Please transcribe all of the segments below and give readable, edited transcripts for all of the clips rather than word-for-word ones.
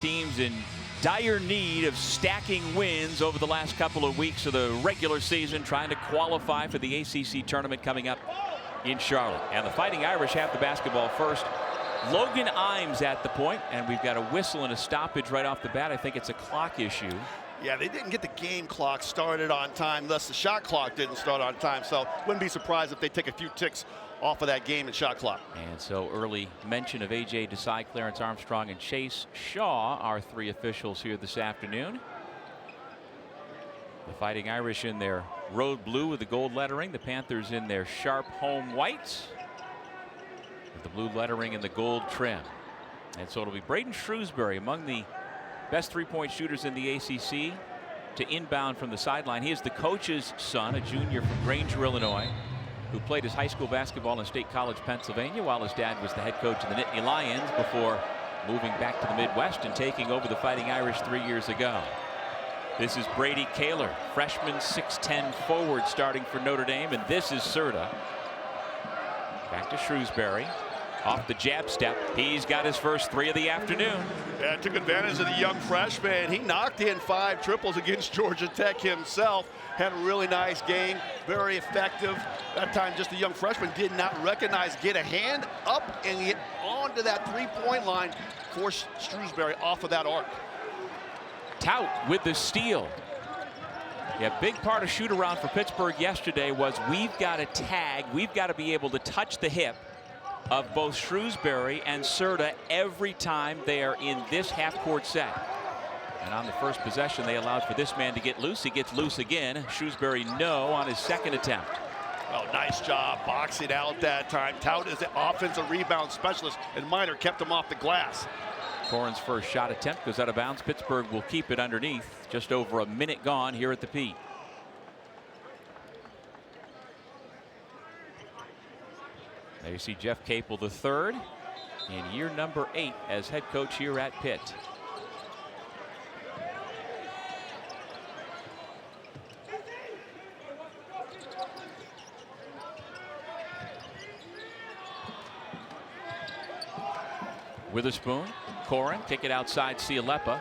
Teams in dire need of stacking wins over the last couple of weeks of the regular season, trying to qualify for the ACC tournament coming up in Charlotte. And the Fighting Irish have the basketball first. Logan Imes at the point, and we've got a whistle and a stoppage right off the bat. I think it's a clock issue. Yeah, they didn't get the game clock started on time, thus the shot clock didn't start on time. So wouldn't be surprised if they take a few ticks off of that game and shot clock. And so early mention of A.J. Desai, Clarence Armstrong, and Chase Shaw are three officials here this afternoon. The Fighting Irish in their road blue with the gold lettering. The Panthers in their sharp home whites with the blue lettering and the gold trim. And so it'll be Braden Shrewsbury, among the best three-point shooters in the ACC, to inbound from the sideline. He is the coach's son, a junior from Granger, Illinois, who played his high school basketball in State College, Pennsylvania, while his dad was the head coach of the Nittany Lions before moving back to the Midwest and taking over the Fighting Irish 3 years ago. This is Brady Kaler, freshman 6'10" forward starting for Notre Dame, and this is Certa. Back to Shrewsbury. Off the jab step. He's got his first three of the afternoon. Yeah, took advantage of the young freshman. He knocked in 5 triples against Georgia Tech himself. Had a really nice game, very effective. That time just a young freshman did not recognize, get a hand up and get onto that three-point line, force Shrewsbury off of that arc. Tout with the steal. Yeah, big part of shoot around for Pittsburgh yesterday was we've got to tag, we've got to be able to touch the hip of both Shrewsbury and Certa every time they are in this half-court set. And on the first possession, they allowed for this man to get loose. He gets loose again. Shrewsbury no on his second attempt. Oh, nice job boxing out that time. Tout is the offensive rebound specialist, and Miner kept him off the glass. Corrin's first shot attempt goes out of bounds. Pittsburgh will keep it underneath. Just over a minute gone here at the Pitt. There you see Jeff Capel III in year number 8 as head coach here at Pitt. Witherspoon, Corrin, kick it outside Siulepa.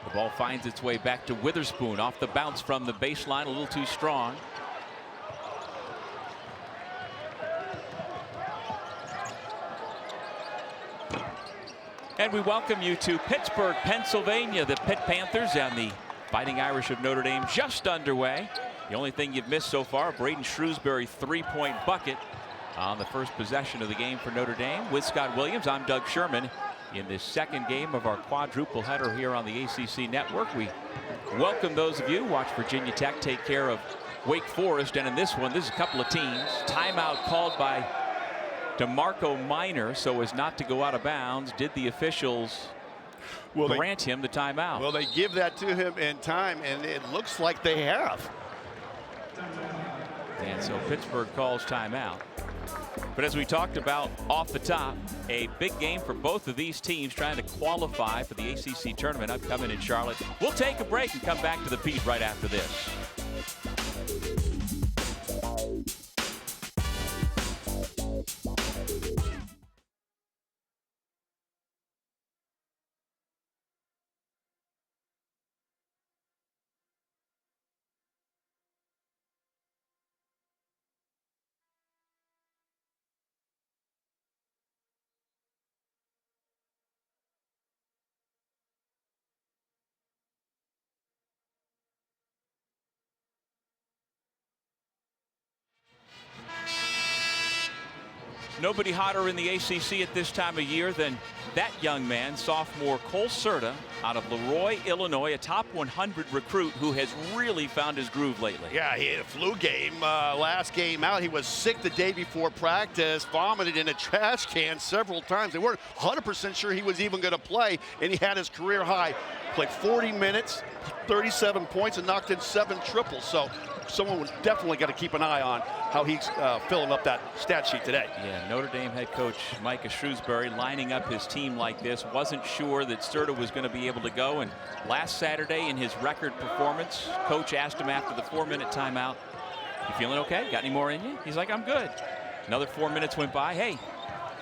The ball finds its way back to Witherspoon off the bounce from the baseline, a little too strong. And we welcome you to Pittsburgh, Pennsylvania. The Pitt Panthers and the Fighting Irish of Notre Dame just underway. The only thing you've missed so far, Braden Shrewsbury three-point bucket on the first possession of the game for Notre Dame. With Scott Williams, I'm Doug Sherman. In this second game of our quadruple header here on the ACC Network, we welcome those of you. Watch Virginia Tech take care of Wake Forest. And in this one, this is a couple of teams. Timeout called by DeMarco Minor so as not to go out of bounds. Did the officials grant him the timeout? Well, they give that to him in time, and it looks like they have. And so Pittsburgh calls timeout. But as we talked about off the top, a big game for both of these teams trying to qualify for the ACC tournament upcoming in Charlotte. We'll take a break and come back to the Pitt right after this. Nobody hotter in the ACC at this time of year than that young man, sophomore Cole Certa out of Leroy, Illinois, a top 100 recruit who has really found his groove lately. Yeah, he had a flu game last game out. He was sick the day before practice, vomited in a trash can several times. They weren't 100% sure he was even going to play, and he had his career high. Played 40 minutes, 37 points, and knocked in 7 triples. So someone was definitely got to keep an eye on how he's filling up that stat sheet today. Yeah, Notre Dame head coach Micah Shrewsbury lining up his team like this. Wasn't sure that Certa was going to be able to go. And last Saturday in his record performance, coach asked him after the 4-minute timeout, "You feeling okay? Got any more in you?" He's like, "I'm good." Another 4 minutes went by. "Hey,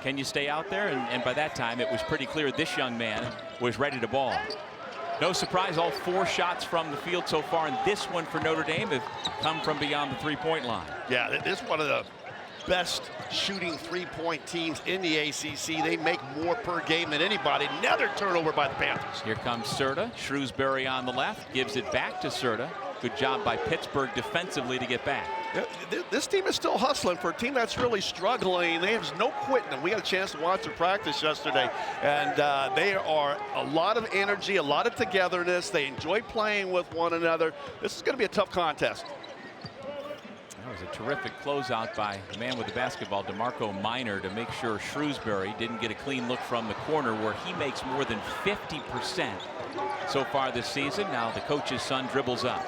can you stay out there?" And by that time, it was pretty clear this young man was ready to ball. No surprise, all 4 shots from the field so far, and this one for Notre Dame have come from beyond the 3-point line. Yeah, this is one of the best shooting 3-point teams in the ACC. They make more per game than anybody. Another turnover by the Panthers. Here comes Certa. Shrewsbury on the left, gives it back to Certa. Good job by Pittsburgh defensively to get back. This team is still hustling for a team that's really struggling. There's no quitting them. We got a chance to watch their practice yesterday, and they are a lot of energy, a lot of togetherness. They enjoy playing with one another. This is going to be a tough contest. That was a terrific closeout by the man with the basketball, DeMarco Minor, to make sure Shrewsbury didn't get a clean look from the corner, where he makes more than 50% so far this season. Now the coach's son dribbles up.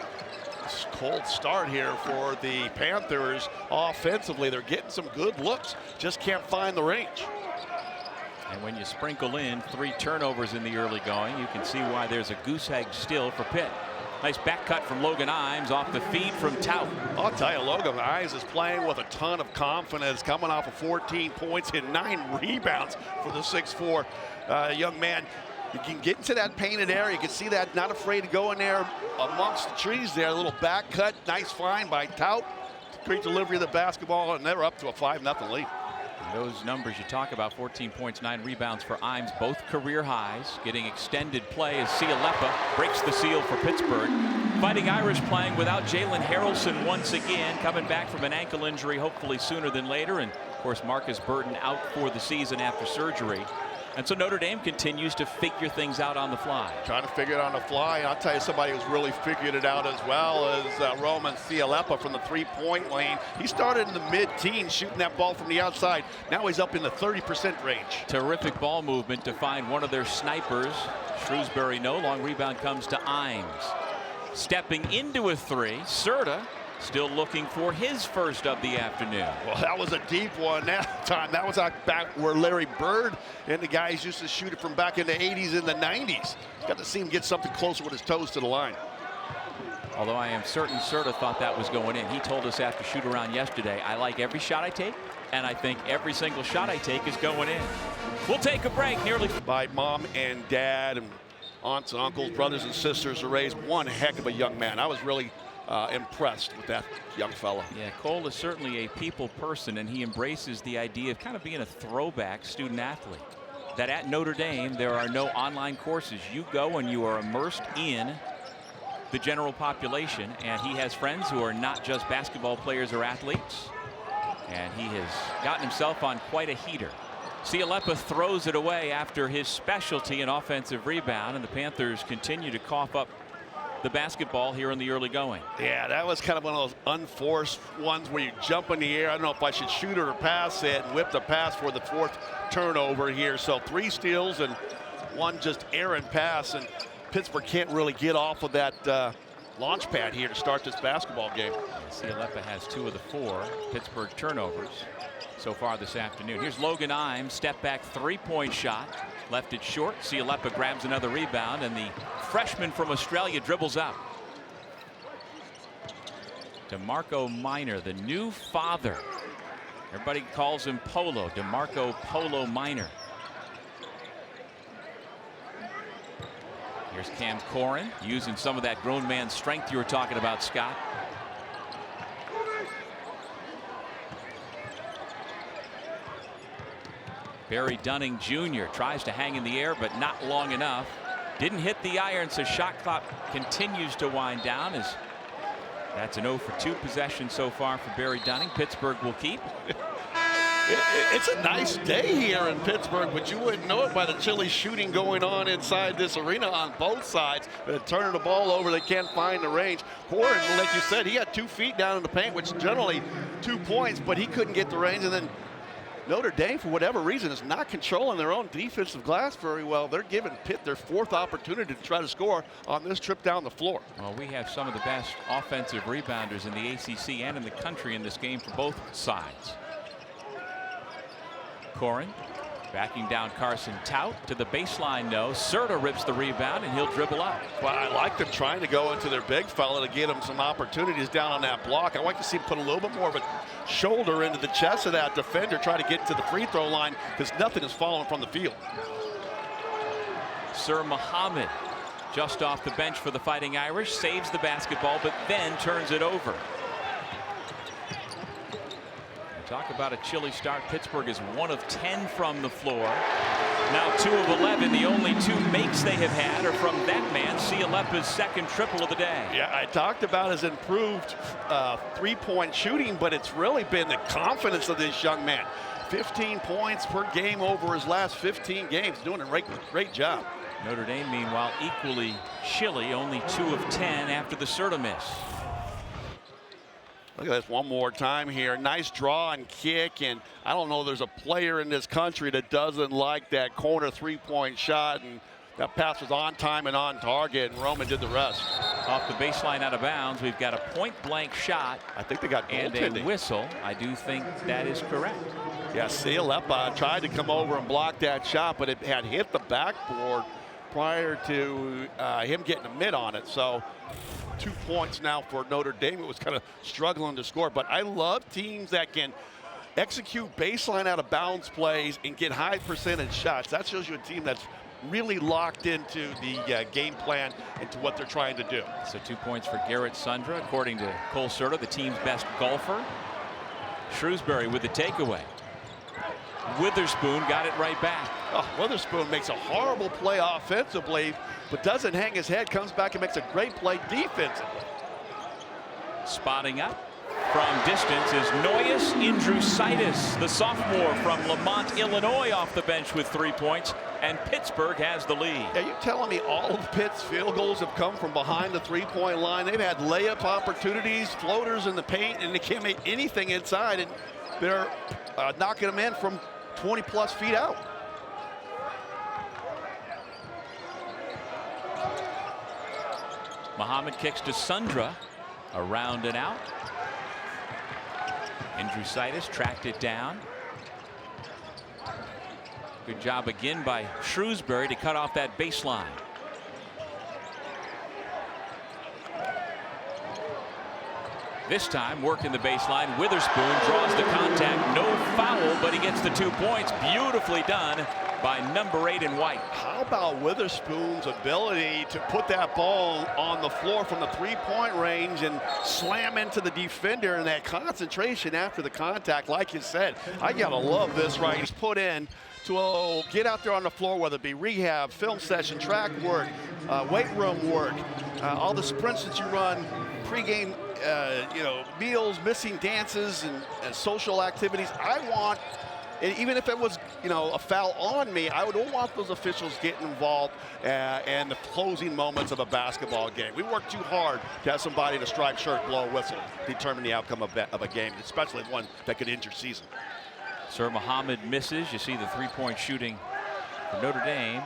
Cold start here for the Panthers offensively. They're getting some good looks, just can't find the range. And when you sprinkle in 3 turnovers in the early going, you can see why there's a goose egg still for Pitt. Nice back cut from Logan Imes off the feed from Tout. I'll tell you, Logan Imes is playing with a ton of confidence, coming off of 14 points and 9 rebounds for the 6'4" young man. You can get into that painted area. You can see that, not afraid to go in there amongst the trees there. A little back cut, nice find by Tout. Great delivery of the basketball, and they're up to a 5-0 lead. Those numbers you talk about, 14 points, 9 rebounds for Imes, both career highs. Getting extended play as Siulepa breaks the seal for Pittsburgh. Fighting Irish playing without Jalen Harrelson once again, coming back from an ankle injury, hopefully sooner than later. And of course, Marcus Burton out for the season after surgery. And so Notre Dame continues to figure things out on the fly. Trying to figure it on the fly. And I'll tell you, somebody who's really figured it out as well is Roman Siulepa from the 3-point lane. He started in the mid-teens shooting that ball from the outside. Now he's up in the 30% range. Terrific ball movement to find one of their snipers. Shrewsbury no. Long rebound comes to Imes. Stepping into a 3, Certa still looking for his first of the afternoon. Well, that was a deep one that time. That was back where Larry Bird and the guys used to shoot it from back in the 80s and the 90s. Got to see him get something closer with his toes to the line. Although I am certain Certa thought that was going in. He told us after shoot around yesterday, I like every shot I take, and I think every single shot I take is going in. We'll take a break. Nearly by mom and dad and aunts and uncles, brothers and sisters, to raise one heck of a young man. I was really impressed with that young fella. Yeah, Cole is certainly a people person, and he embraces the idea of kind of being a throwback student athlete. That at Notre Dame, there are no online courses. You go and you are immersed in the general population, and he has friends who are not just basketball players or athletes. And he has gotten himself on quite a heater. Siulepa throws it away after his specialty, an offensive rebound, and the Panthers continue to cough up the basketball here in the early going. Yeah, that was kind of one of those unforced ones where you jump in the air. I don't know if I should shoot it or pass it, and whip the pass for the 4th turnover here. So 3 steals and 1 just errant pass, and Pittsburgh can't really get off of that launch pad here to start this basketball game. Siulepa has 2 of the 4 Pittsburgh turnovers so far this afternoon. Here's Logan Imes, step back 3-point shot, left it short. Siulepa grabs another rebound, and the freshman from Australia dribbles out. DeMarco Minor, the new father. Everybody calls him Polo, DeMarco Polo Minor. Here's Cam Corrin using some of that grown man strength you were talking about, Scott. Barry Dunning Jr. tries to hang in the air, but not long enough. Didn't hit the iron, so shot clock continues to wind down. As that's an 0 for 2 possession so far for Barry Dunning. Pittsburgh will keep. It's a nice day here in Pittsburgh, but you wouldn't know it by the chilly shooting going on inside this arena on both sides. Turning the ball over, they can't find the range. Corrin, like you said, he had 2 feet down in the paint, which generally 2 points, but he couldn't get the range. And then Notre Dame, for whatever reason, is not controlling their own defensive glass very well. They're giving Pitt their 4th opportunity to try to score on this trip down the floor. Well, we have some of the best offensive rebounders in the ACC and in the country in this game for both sides. Corrin backing down Carson Tout to the baseline. No, Certa rips the rebound, and he'll dribble up. Well, I like them trying to go into their big fella to get him some opportunities down on that block. I like to see him put a little bit more of a shoulder into the chest of that defender, try to get to the free throw line, because nothing is falling from the field. Sir Muhammad, just off the bench for the Fighting Irish, saves the basketball, but then turns it over. Talk about a chilly start. Pittsburgh is 1 of 10 from the floor. Now 2 of 11. The only 2 makes they have had are from that man, Siulepa's second triple of the day. Yeah, I talked about his improved three-point shooting, but it's really been the confidence of this young man. 15 points per game over his last 15 games. Doing a great job. Notre Dame, meanwhile, equally chilly, only 2 of 10 after the Certa miss. Look at this one more time here. Nice draw and kick, and I don't know there's a player in this country that doesn't like that corner three-point shot, and that pass was on time and on target, and Roman did the rest. Off the baseline out of bounds, we've got a point-blank shot. I think they got and goaltending. a whistle. I do think that is correct. Yeah, Siulepa tried to come over and block that shot, but it had hit the backboard prior to him getting a mid on it. So 2 points now for Notre Dame. It was kind of struggling to score, but I love teams that can execute baseline out of bounds plays and get high percentage shots. That shows you a team that's really locked into the game plan and to what they're trying to do. So 2 points for Garrett Sundra, according to Cole Certa, the team's best golfer. Shrewsbury with the takeaway. Witherspoon got it right back. Oh, Witherspoon makes a horrible play offensively, but doesn't hang his head, comes back and makes a great play defensively. Spotting up from distance is Nojus Indrusaitis, the sophomore from Lamont, Illinois, off the bench with 3 points, and Pittsburgh has the lead. Are you telling me all of Pitt's field goals have come from behind the three-point line? They've had layup opportunities, floaters in the paint, and they can't make anything inside, and they're knocking them in from 20-plus feet out. Muhammad kicks to Sundra, around and out. Indrusaitis tracked it down. Good job again by Shrewsbury to cut off that baseline. This time working the baseline. Witherspoon draws the contact. No foul, but he gets the 2 points. Beautifully done by number 8 in white. How about Witherspoon's ability to put that ball on the floor from the three-point range and slam into the defender, and that concentration after the contact? Like you said, I gotta love this right. He's put in to get out there on the floor, whether it be rehab, film session, track work, weight room work, all the sprints that you run, pregame, meals, missing dances, and social activities. I want, and even if it was, a foul on me, I would want those officials getting involved in the closing moments of a basketball game. We work too hard to have somebody in a striped shirt blow a whistle, determine the outcome of a game, especially one that could end your season. Sir Muhammad misses. You see the three-point shooting for Notre Dame.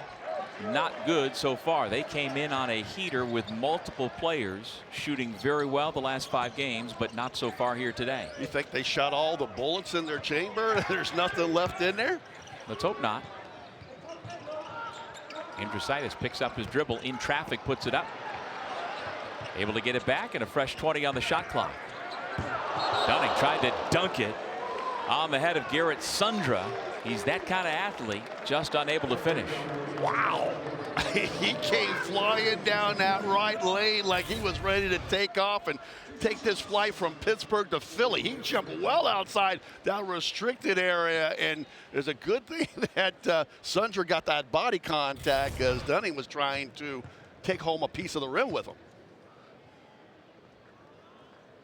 Not good so far. They came in on a heater with multiple players shooting very well the last 5 games, but not so far here today. You think they shot all the bullets in their chamber? There's nothing left in there? Let's hope not. Indrusaitis picks up his dribble in traffic, puts it up. Able to get it back, and a fresh 20 on the shot clock. Dunning tried to dunk it on the head of Garrett Sundra. He's that kind of athlete, just unable to finish. Wow. He came flying down that right lane like he was ready to take off and take this flight from Pittsburgh to Philly. He jumped well outside that restricted area, and it's a good thing that Sundra got that body contact, as Dunning was trying to take home a piece of the rim with him.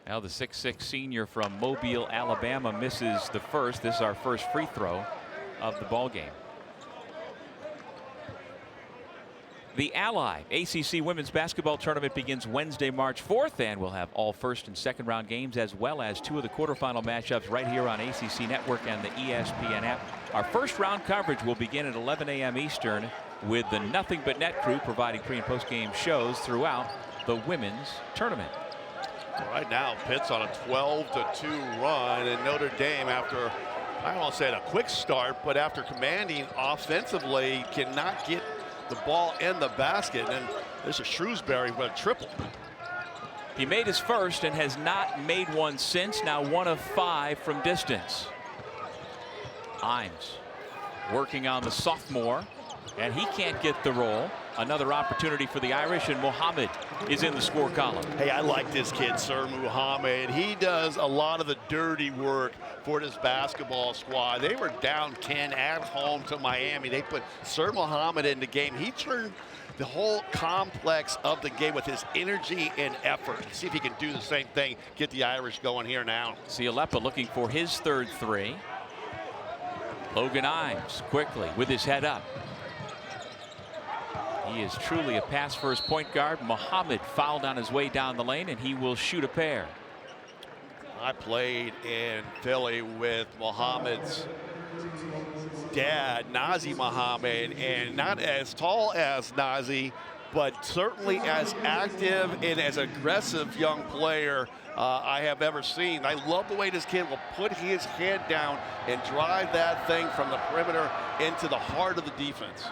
Now the 6'6" senior from Mobile, Alabama misses the first. This is our first free throw of the ball game. The Ally ACC Women's Basketball Tournament begins Wednesday, March 4th, and we'll have all first and second round games as well as 2 of the quarterfinal matchups right here on ACC Network and the ESPN app. Our first round coverage will begin at 11 a.m. Eastern with the Nothing But Net crew providing pre and post game shows throughout the women's tournament. Right now, Pitt's on a 12-2 run, and Notre Dame, after, I don't want to say a quick start, but after commanding offensively, cannot get the ball in the basket. And this is Shrewsbury with a triple. He made his first and has not made one since. Now 1 of 5 from distance. Imes working on the sophomore. And he can't get the roll. Another opportunity for the Irish, and Mohammed is in the score column. Hey, I like this kid, Sir Muhammad. He does a lot of the dirty work for this basketball squad. They were down 10 at home to Miami. They put Sir Muhammad in the game. He turned the whole complex of the game with his energy and effort. See if he can do the same thing, get the Irish going here now. Siulepa looking for his third three. Logan Ives quickly with his head up. He is truly a pass-first point guard. Mohammed fouled on his way down the lane, and he will shoot a pair. I played in Philly with Mohammed's dad, Nazi Mohammed, and not as tall as Nazi, but certainly as active and as aggressive young player I have ever seen. I love the way this kid will put his head down and drive that thing from the perimeter into the heart of the defense.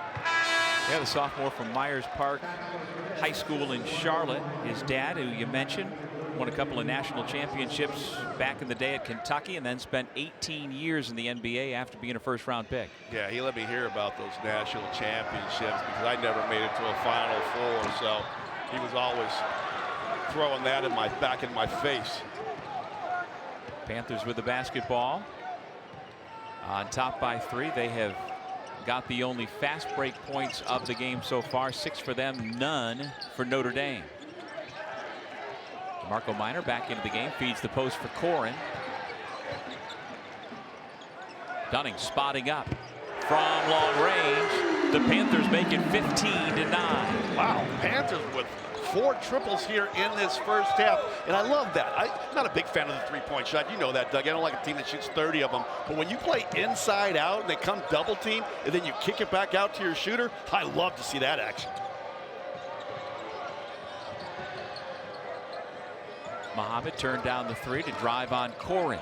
Yeah, the sophomore from Myers Park High School in Charlotte. His dad, who you mentioned, won a couple of national championships back in the day at Kentucky, and then spent 18 years in the NBA after being a first-round pick. Yeah, he let me hear about those national championships because I never made it to a Final Four, so he was always throwing that back in my face. Panthers with the basketball. On top by 3. They have got the only fast break points of the game so far. 6 for them, none for Notre Dame. Marco Minor back into the game, feeds the post for Corin. Dunning spotting up from long range. The Panthers make it 15-9. Wow, Panthers with 4 triples here in this first half, and I love that. I'm not a big fan of the three-point shot. You know that, Doug. I don't like a team that shoots 30 of them. But when you play inside out and they come double team and then you kick it back out to your shooter, I love to see that action. Mohammed turned down the 3 to drive on Corin.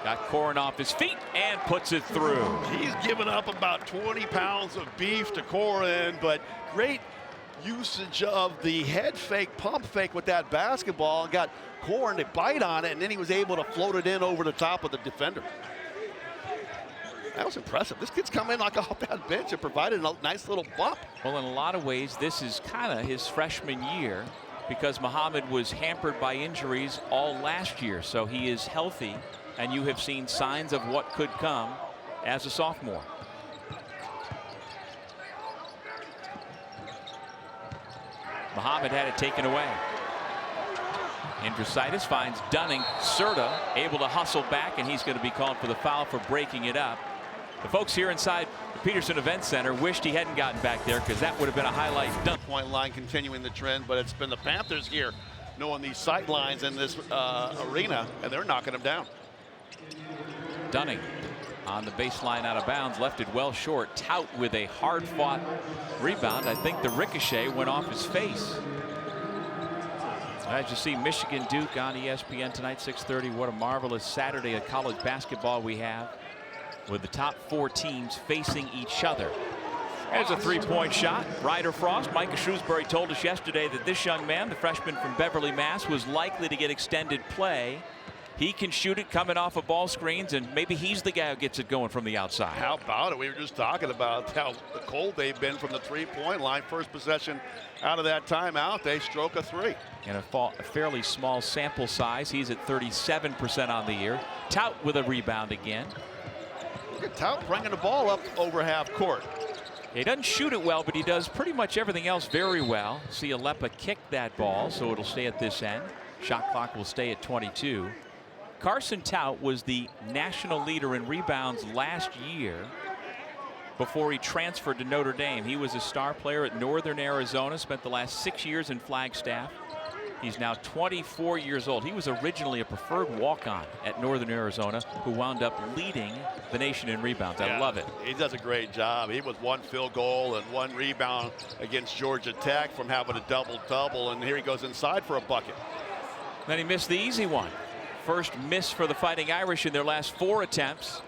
Got Corin off his feet and puts it through. He's given up about 20 pounds of beef to Corin, but great usage of the head fake, pump fake with that basketball, and got Corin to bite on it, and then he was able to float it in over the top of the defender. That was impressive. This kid's come in like off that bench and provided a nice little bump. Well, in a lot of ways, this is kind of his freshman year because Mohammed was hampered by injuries all last year. So he is healthy, and you have seen signs of what could come as a sophomore. Mohammed had it taken away. Indrusaitis finds Dunning. Certa able to hustle back, and he's going to be called for the foul for breaking it up. The folks here inside the Peterson Event Center wished he hadn't gotten back there because that would have been a highlight dunk. Point line continuing the trend, but it's been the Panthers here knowing these sight lines in this arena, and they're knocking them down. Dunning on the baseline out of bounds, left it well short. Tout with a hard-fought rebound. I think the ricochet went off his face. As you see, Michigan Duke on ESPN tonight, 6:30. What a marvelous Saturday of college basketball we have, with the top 4 teams facing each other. There's a 3-point shot. Ryder Frost. Micah Shrewsbury told us yesterday that this young man, the freshman from Beverly, Mass, was likely to get extended play. He can shoot it coming off of ball screens, and maybe he's the guy who gets it going from the outside. How about it? We were just talking about how cold they've been from the 3-point line. First possession out of that timeout, they stroke a 3. And a fairly small sample size. He's at 37% on the year. Tout with a rebound again. Look at Tout bringing the ball up over half court. He doesn't shoot it well, but he does pretty much everything else very well. Siulepa kicked that ball, so it'll stay at this end. Shot clock will stay at 22. Carson Tout was the national leader in rebounds last year before he transferred to Notre Dame. He was a star player at Northern Arizona, spent the last 6 years in Flagstaff. He's now 24 years old. He was originally a preferred walk-on at Northern Arizona, who wound up leading the nation in rebounds. I love it. He does a great job. He was 1 field goal and 1 rebound against Georgia Tech from having a double-double, and here he goes inside for a bucket. Then he missed the easy one. First miss for the Fighting Irish in their last 4 attempts.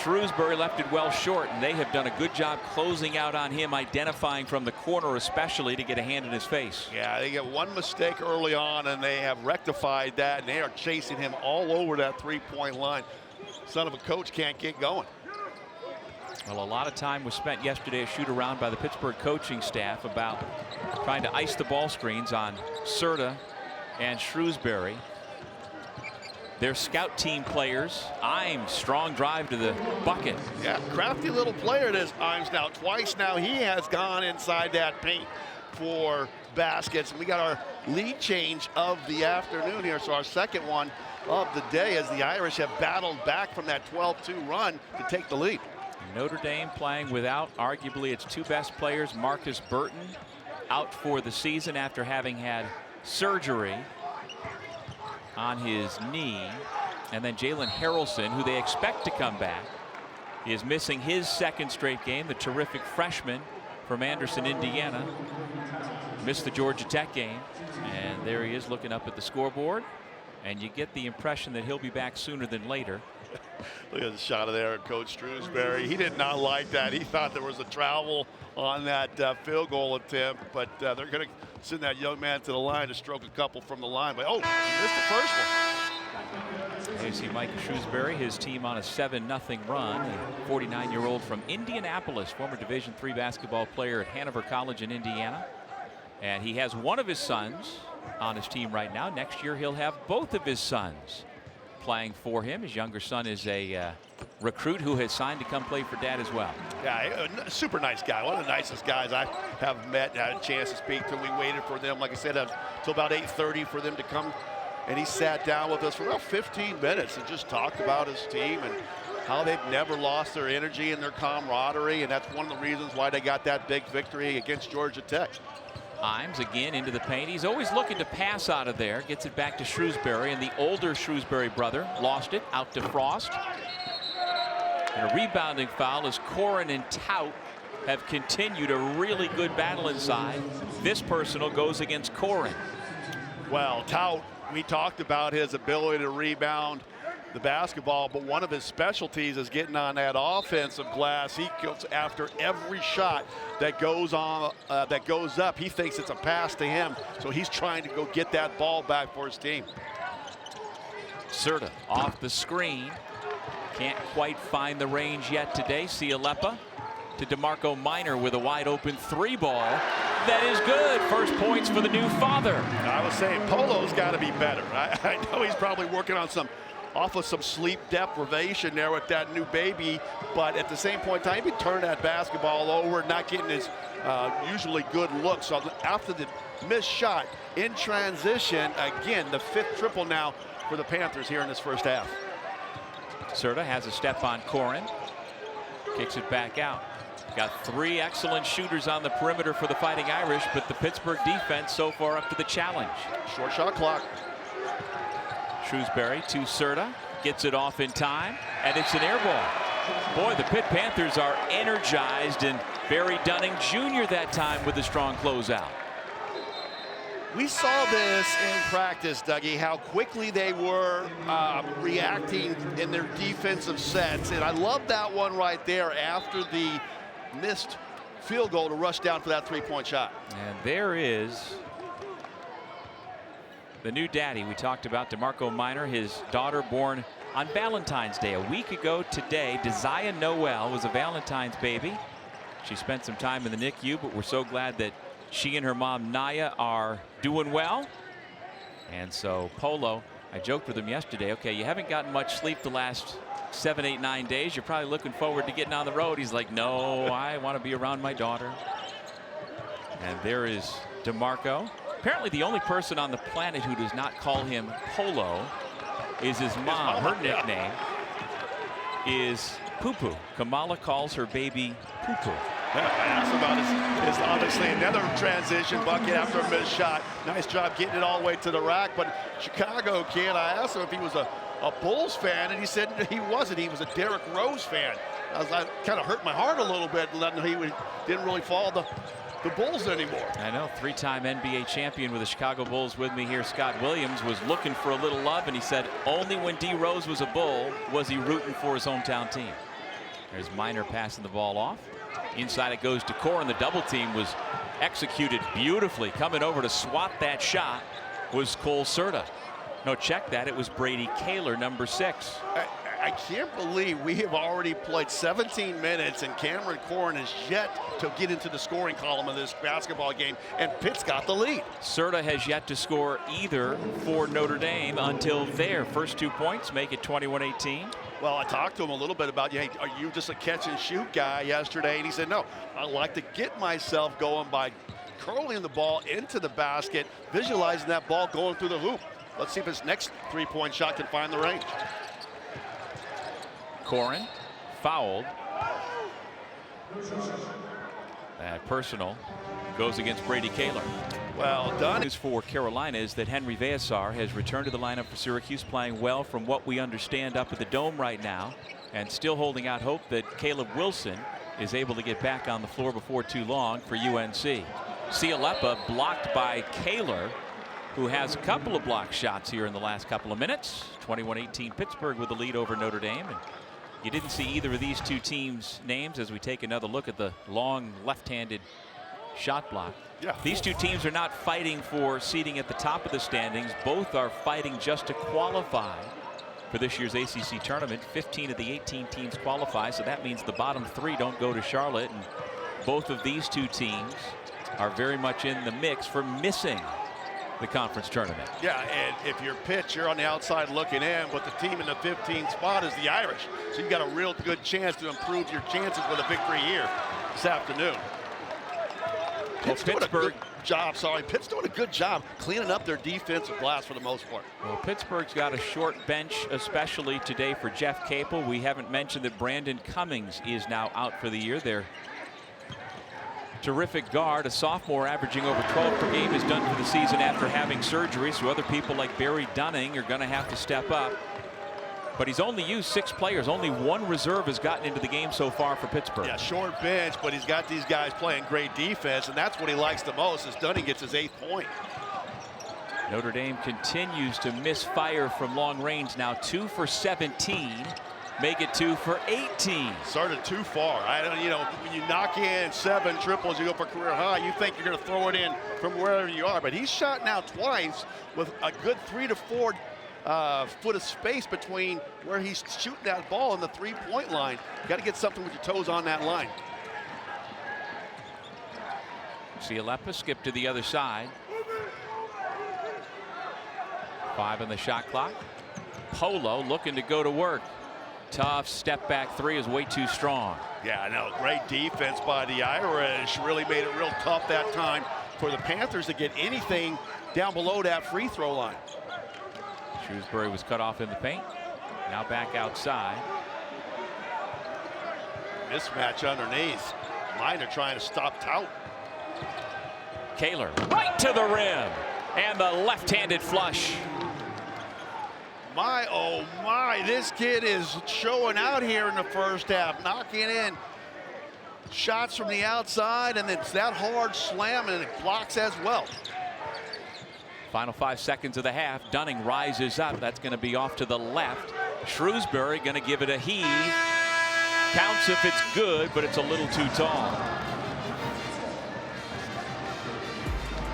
Shrewsbury left it well short, and they have done a good job closing out on him, identifying from the corner especially to get a hand in his face. Yeah, they get 1 mistake early on, and they have rectified that, and they are chasing him all over that 3-point line. Son of a coach can't get going. Well, a lot of time was spent yesterday at shoot around by the Pittsburgh coaching staff about trying to ice the ball screens on Certa and Shrewsbury. Their scout team players. Imes, strong drive to the bucket. Yeah, crafty little player it is, Imes. Now, twice now he has gone inside that paint for baskets. And we got our lead change of the afternoon here. So our second one of the day as the Irish have battled back from that 12-2 run to take the lead. Notre Dame playing without arguably its two best players. Marcus Burton out for the season after having had surgery on his knee. And then Jalen Harrelson, who they expect to come back, is missing his second straight game. The terrific freshman from Anderson, Indiana, missed the Georgia Tech game. And there he is looking up at the scoreboard. And you get the impression that he'll be back sooner than later. Look at the shot of there, Coach Shrewsbury. He did not like that. He thought there was a travel on that field goal attempt, but they're going to send that young man to the line to stroke a couple from the line. But oh, he missed the first one. You see Mike Shrewsbury, his team on a 7-0 run. A 49-year-old from Indianapolis, former Division III basketball player at Hanover College in Indiana. And he has one of his sons on his team right now. Next year he'll have both of his sons playing for him. His younger son is a recruit who has signed to come play for dad as well. Yeah, a super nice guy. One of the nicest guys I have met, had a chance to speak to. We waited for them, like I said, until about 8:30 for them to come. And he sat down with us for about 15 minutes and just talked about his team and how they've never lost their energy and their camaraderie. And that's one of the reasons why they got that big victory against Georgia Tech. Imes again into the paint. He's always looking to pass out of there. Gets it back to Shrewsbury, and the older Shrewsbury brother lost it out to Frost. And a rebounding foul as Corin and Tout have continued a really good battle inside. This personal goes against Corin. Well, Tout, we talked about his ability to rebound the basketball, but one of his specialties is getting on that offensive glass. He goes after every shot that goes on, that goes up. He thinks it's a pass to him, so he's trying to go get that ball back for his team. Certa off the screen. Can't quite find the range yet today. Siulepa to DeMarco Minor with a wide open three ball. That is good. First points for the new father. I was saying Polo's got to be better. I know he's probably working on some sleep deprivation there with that new baby, but at the same point in time, he turned that basketball over, not getting his usually good look. So after the missed shot in transition, again, the fifth triple now for the Panthers here in this first half. Certa has a step on Corin, kicks it back out. Got three excellent shooters on the perimeter for the Fighting Irish, but the Pittsburgh defense so far up to the challenge. Short shot clock. Shrewsbury to Certa, gets it off in time, and it's an air ball. Boy, the Pitt Panthers are energized, and Barry Dunning Jr. that time with a strong closeout. We saw this in practice, Dougie, how quickly they were reacting in their defensive sets, and I love that one right there after the missed field goal to rush down for that three-point shot. And there is the new daddy we talked about, DeMarco Minor, his daughter born on Valentine's Day. A week ago today, Desire Noel was a Valentine's baby. She spent some time in the NICU, but we're so glad that she and her mom, Naya, are doing well. And so Polo, I joked with him yesterday, okay, you haven't gotten much sleep the last 7, 8, 9 days. You're probably looking forward to getting on the road. He's like, no, I want to be around my daughter. And there is DeMarco. Apparently the only person on the planet who does not call him Polo is his mom. Her nickname is Poo Poo. Kamala calls her baby Poo Poo. I asked about his obviously another transition bucket after a missed shot. Nice job getting it all the way to the rack. But Chicago kid, I asked him if he was a Bulls fan, and he said he wasn't. He was a Derrick Rose fan. I kind of hurt my heart a little bit, letting he didn't really follow the Bulls anymore. I know, three-time NBA champion with the Chicago Bulls with me here, Scott Williams, was looking for a little love, and he said only when D. Rose was a Bull was he rooting for his hometown team. There's Minor passing the ball off. Inside it goes to Corin. The double team was executed beautifully. Coming over to swat that shot was Cole Certa. No, check that. It was Brady Kaler, number 6. I can't believe we have already played 17 minutes and Cameron Corrin is yet to get into the scoring column of this basketball game, and Pitt's got the lead. Certa has yet to score either for Notre Dame until their first 2 points make it 21-18. Well, I talked to him a little bit about, hey, are you just a catch and shoot guy yesterday? And he said, no, I like to get myself going by curling the ball into the basket, visualizing that ball going through the hoop. Let's see if his next three-point shot can find the range. Corrin fouled. That personal goes against Brady Kaler. Well done. News for Carolina is that Henry Veasar has returned to the lineup for Syracuse, playing well from what we understand up at the Dome right now, and still holding out hope that Caleb Wilson is able to get back on the floor before too long for UNC. Siulepa blocked by Kaler, who has a couple of block shots here in the last couple of minutes. 21-18 Pittsburgh with the lead over Notre Dame. And you didn't see either of these two teams' names as we take another look at the long left-handed shot block. Yeah. These two teams are not fighting for seating at the top of the standings. Both are fighting just to qualify for this year's ACC tournament. 15 of the 18 teams qualify, so that means the bottom three don't go to Charlotte. And both of these two teams are very much in the mix for missing the conference tournament. Yeah, and if you're Pitt, you're on the outside looking in, but the team in the 15th spot is the Irish. So you've got a real good chance to improve your chances with a victory here this afternoon. Pitt's doing a good job. Pitt's doing a good job cleaning up their defensive glass for the most part. Well, Pittsburgh's got a short bench, especially today for Jeff Capel. We haven't mentioned that Brandon Cummings is now out for the year. Their terrific guard, a sophomore averaging over 12 per game, is done for the season after having surgery. So other people like Barry Dunning are going to have to step up. But he's only used 6 players. Only one reserve has gotten into the game so far for Pittsburgh. Yeah, short bench, but he's got these guys playing great defense, and that's what he likes the most, as Dunning gets his 8th point. Notre Dame continues to misfire from long range now. 2 for 17. Make it 2 for 18. Started too far. I don't, when you knock in 7 triples, you go for career high, you think you're going to throw it in from wherever you are. But he's shot now twice with a good 3 to 4 foot of space between where he's shooting that ball and the three-point line. You got to get something with your toes on that line. Siulepa skip to the other side. 5 on the shot clock. Polo looking to go to work. Tough step back 3 is way too strong. Yeah, I know. Great defense by the Irish. Really made it real tough that time for the Panthers to get anything down below that free throw line. Shrewsbury was cut off in the paint. Now back outside. Mismatch underneath. Miner trying to stop Tout. Kaler right to the rim. And the left-handed flush. My, oh my, this kid is showing out here in the first half, knocking in shots from the outside, and it's that hard slam, and it blocks as well. Final 5 seconds of the half. Dunning rises up. That's going to be off to the left. Shrewsbury going to give it a heave. Counts if it's good, but it's a little too tall.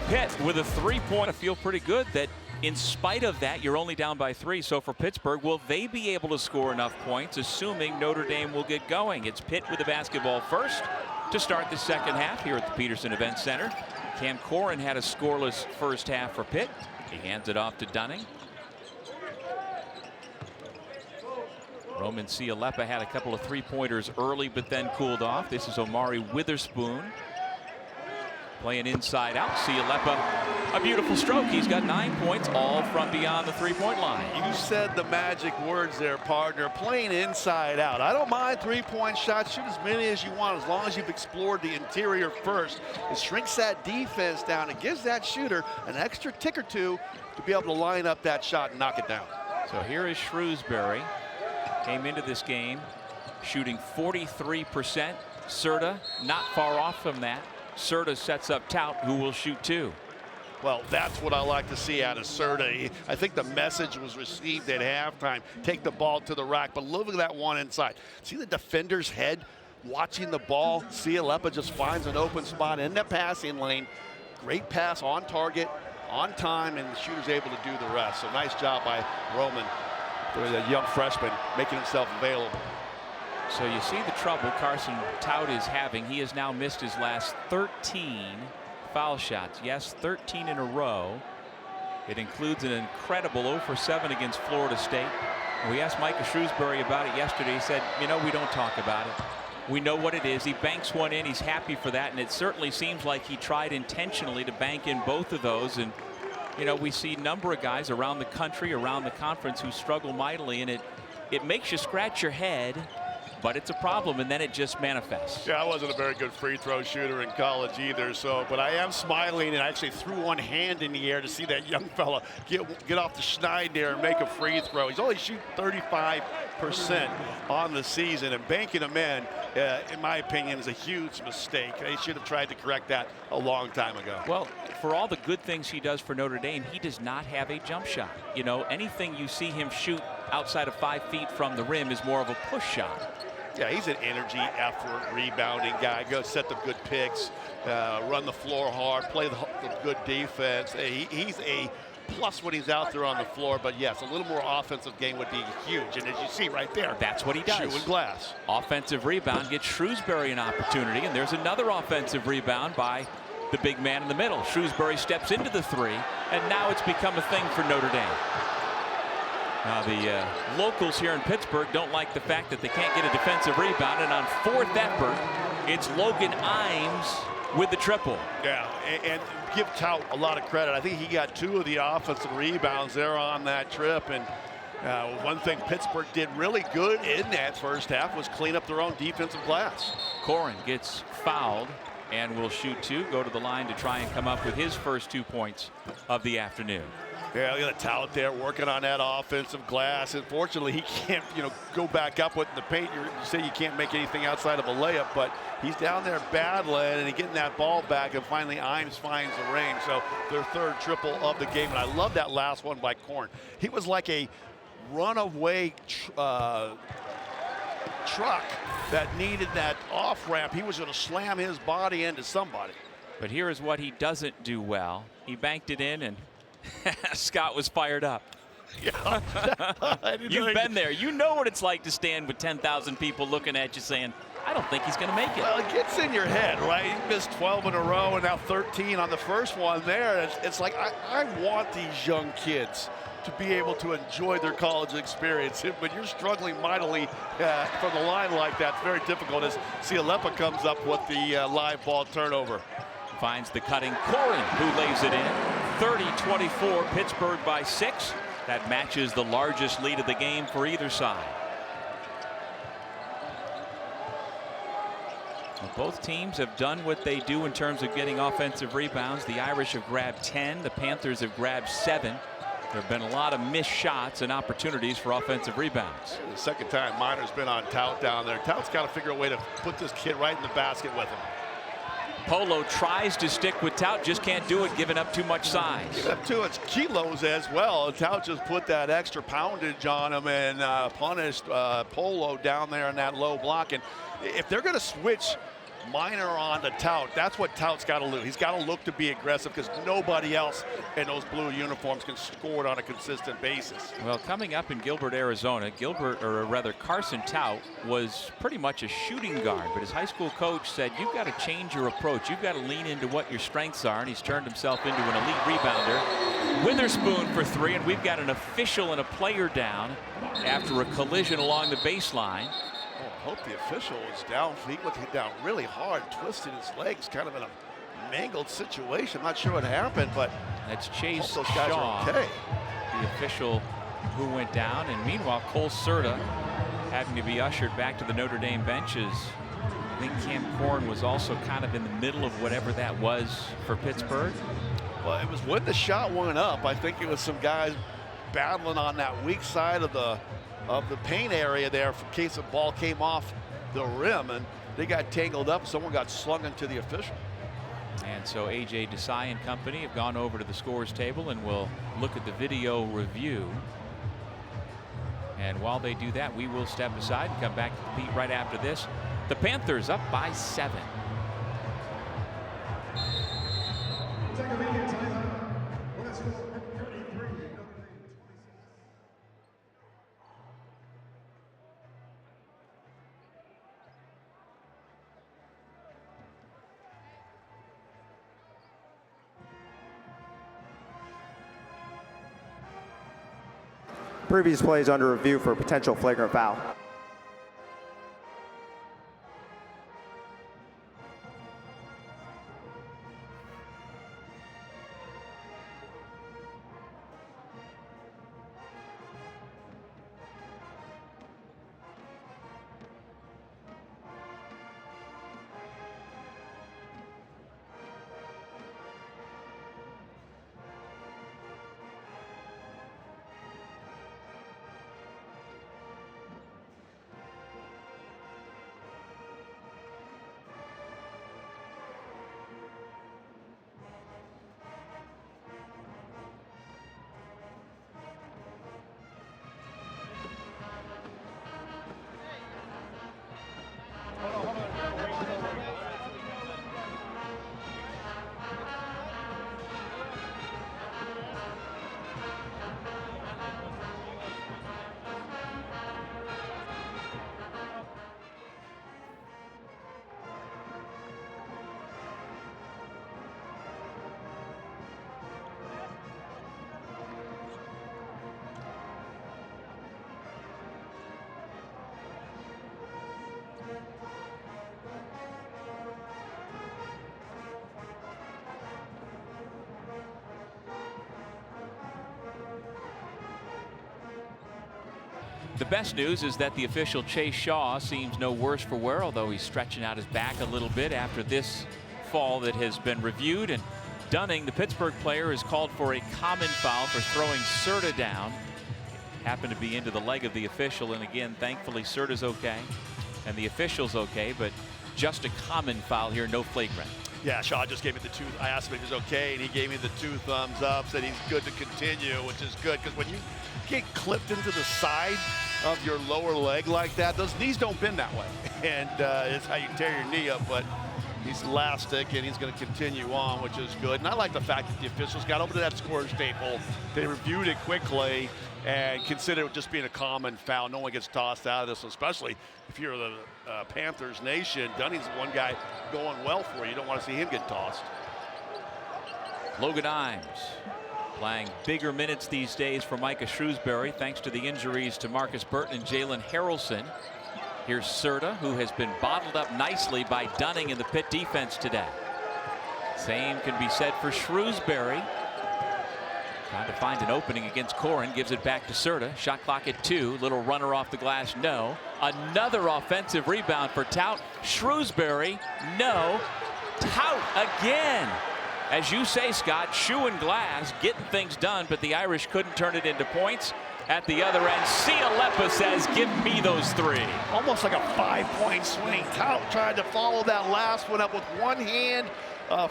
Pitt with a 3-point. I feel pretty good that in spite of that, you're only down by 3. So for Pittsburgh, will they be able to score enough points, assuming Notre Dame will get going? It's Pitt with the basketball first to start the second half here at the Peterson Event Center. Cam Corrin had a scoreless first half for Pitt. He hands it off to Dunning. Roman Siulepa had a couple of 3-pointers early, but then cooled off. This is Omari Witherspoon playing inside out. Siulepa, a beautiful stroke. He's got 9 points, all from beyond the 3-point line. You said the magic words there, partner. Playing inside out. I don't mind 3-point shots. Shoot as many as you want, as long as you've explored the interior first. It shrinks that defense down. It gives that shooter an extra tick or two to be able to line up that shot and knock it down. So here is Shrewsbury. Came into this game shooting 43%. Certa not far off from that. Certa sets up Tout, who will shoot 2. Well, that's what I like to see out of Certa. I think the message was received at halftime. Take the ball to the rack, but look at that one inside. See the defender's head watching the ball. Siulepa just finds an open spot in the passing lane. Great pass on target, on time, and the shooter's able to do the rest. So nice job by Roman The young freshman making himself available. So you see the trouble Carson Tout is having. He has now missed his last 13 foul shots. Yes, 13 in a row. It includes an incredible 0 for 7 against Florida State. And we asked Micah Shrewsbury about it yesterday. He said, you know, we don't talk about it. We know what it is. He banks one in. He's happy for that. And it certainly seems like he tried intentionally to bank in both of those. And, you know, we see a number of guys around the country, around the conference who struggle mightily. And it makes you scratch your head. But it's a problem, and then it just manifests. Yeah, I wasn't a very good free throw shooter in college either, so, but I am smiling, and I actually threw one hand in the air to see that young fella get off the schneid there and make a free throw. He's only shooting 35% on the season, and banking them in my opinion, is a huge mistake. They should have tried to correct that a long time ago. Well, for all the good things he does for Notre Dame, he does not have a jump shot. You know, anything you see him shoot outside of 5 feet from the rim is more of a push shot. Yeah, he's an energy, effort, rebounding guy. Go set the good picks, run the floor hard, play the good defense. He's a plus when he's out there on the floor. But yes, a little more offensive game would be huge. And as you see right there, that's what he does. Shoe and glass. Offensive rebound gets Shrewsbury an opportunity, and there's another offensive rebound by the big man in the middle. Shrewsbury steps into the three, and now it's become a thing for Notre Dame. Now the locals here in Pittsburgh don't like the fact that they can't get a defensive rebound, and on fourth effort, it's Logan Imes with the triple. Yeah, and give Tout a lot of credit. I think he got 2 of the offensive rebounds there on that trip, and one thing Pittsburgh did really good in that first half was clean up their own defensive glass. Corin gets fouled and will shoot 2, go to the line to try and come up with his first 2 points of the afternoon. Yeah, look at Tout there working on that offensive glass. Unfortunately, he can't, go back up with the paint. You say you can't make anything outside of a layup, but he's down there battling and he's getting that ball back, and finally Imes finds the range. So their third triple of the game, and I love that last one by Corin. He was like a runaway truck that needed that off ramp. He was going to slam his body into somebody. But here is what he doesn't do well. He banked it in, and Scott was fired up. Yeah. You've been there. You know what it's like to stand with 10,000 people looking at you saying, I don't think he's going to make it. Well, it gets in your head, right? He missed 12 in a row and now 13 on the first one there. It's like, I want these young kids to be able to enjoy their college experience. When you're struggling mightily from the line like that, it's very difficult as Siulepa comes up with the live ball turnover. Finds the cutting Corin, who lays it in. 30-24, Pittsburgh by 6. That matches the largest lead of the game for either side. Well, both teams have done what they do in terms of getting offensive rebounds. The Irish have grabbed 10. The Panthers have grabbed 7. There have been a lot of missed shots and opportunities for offensive rebounds. The second time Miner's been on Tout down there. Tout's got to figure a way to put this kid right in the basket with him. Polo tries to stick with Tout, just can't do it, giving up too much size. Giving up too much kilos as well. Tout just put that extra poundage on him and punished Polo down there in that low block. And if they're going to switch Miner on to Tout, that's what Tout's got to do. He's got to look to be aggressive because nobody else in those blue uniforms can score it on a consistent basis. Well, coming up in Gilbert, Arizona, Carson Tout was pretty much a shooting guard, but his high school coach said, you've got to change your approach. You've got to lean into what your strengths are, and he's turned himself into an elite rebounder. Witherspoon for 3, and we've got an official and a player down after a collision along the baseline. I hope the official was down. He looked down really hard, twisted his legs, kind of in a mangled situation. I'm not sure what happened, but that's Chase those guys Shaw, are okay. The official who went down. And meanwhile, Cole Certa having to be ushered back to the Notre Dame benches. I think Cam Corin was also kind of in the middle of whatever that was for Pittsburgh. Well, it was when the shot went up. I think it was some guys battling on that weak side of the paint area there in case the ball came off the rim, and they got tangled up. Someone got slung into the official. And so A.J. Desai and company have gone over to the scores table and will look at the video review. And while they do that, we will step aside and come back to compete right after this. The Panthers up by 7. Previous plays under review for a potential flagrant foul. The best news is that the official Chase Shaw seems no worse for wear, although he's stretching out his back a little bit after this fall that has been reviewed. And Dunning, the Pittsburgh player, is called for a common foul for throwing Certa down. Happened to be into the leg of the official, and again, thankfully Certa's okay and the official's okay, but just a common foul here, no flagrant. Yeah, Shaw just gave me the two. I asked him if he was okay, and he gave me the 2 thumbs up, said he's good to continue, which is good, because when you get clipped into the side of your lower leg like that, those knees don't bend that way, and it's how you tear your knee up. But he's elastic, and he's going to continue on, which is good. And I like the fact that the officials got over to that scorer's table. They reviewed it quickly and considered it just being a common foul. No one gets tossed out of this, especially if you're the Panthers nation. Dunning's one guy going well for you. You don't want to see him get tossed. Logan Imes playing bigger minutes these days for Micah Shrewsbury, thanks to the injuries to Marcus Burton and Jalen Harrelson. Here's Certa, who has been bottled up nicely by Dunning in the Pitt defense today. Same can be said for Shrewsbury. Trying to find an opening against Corin, gives it back to Certa. Shot clock at 2. Little runner off the glass, no. Another offensive rebound for Tout. Shrewsbury, no. Tout again. As you say, Scott, shoe and glass, getting things done, but the Irish couldn't turn it into points. At the other end, Siulepa says, give me those 3. Almost like a 5-point swing. Tout tried to follow that last one up with one hand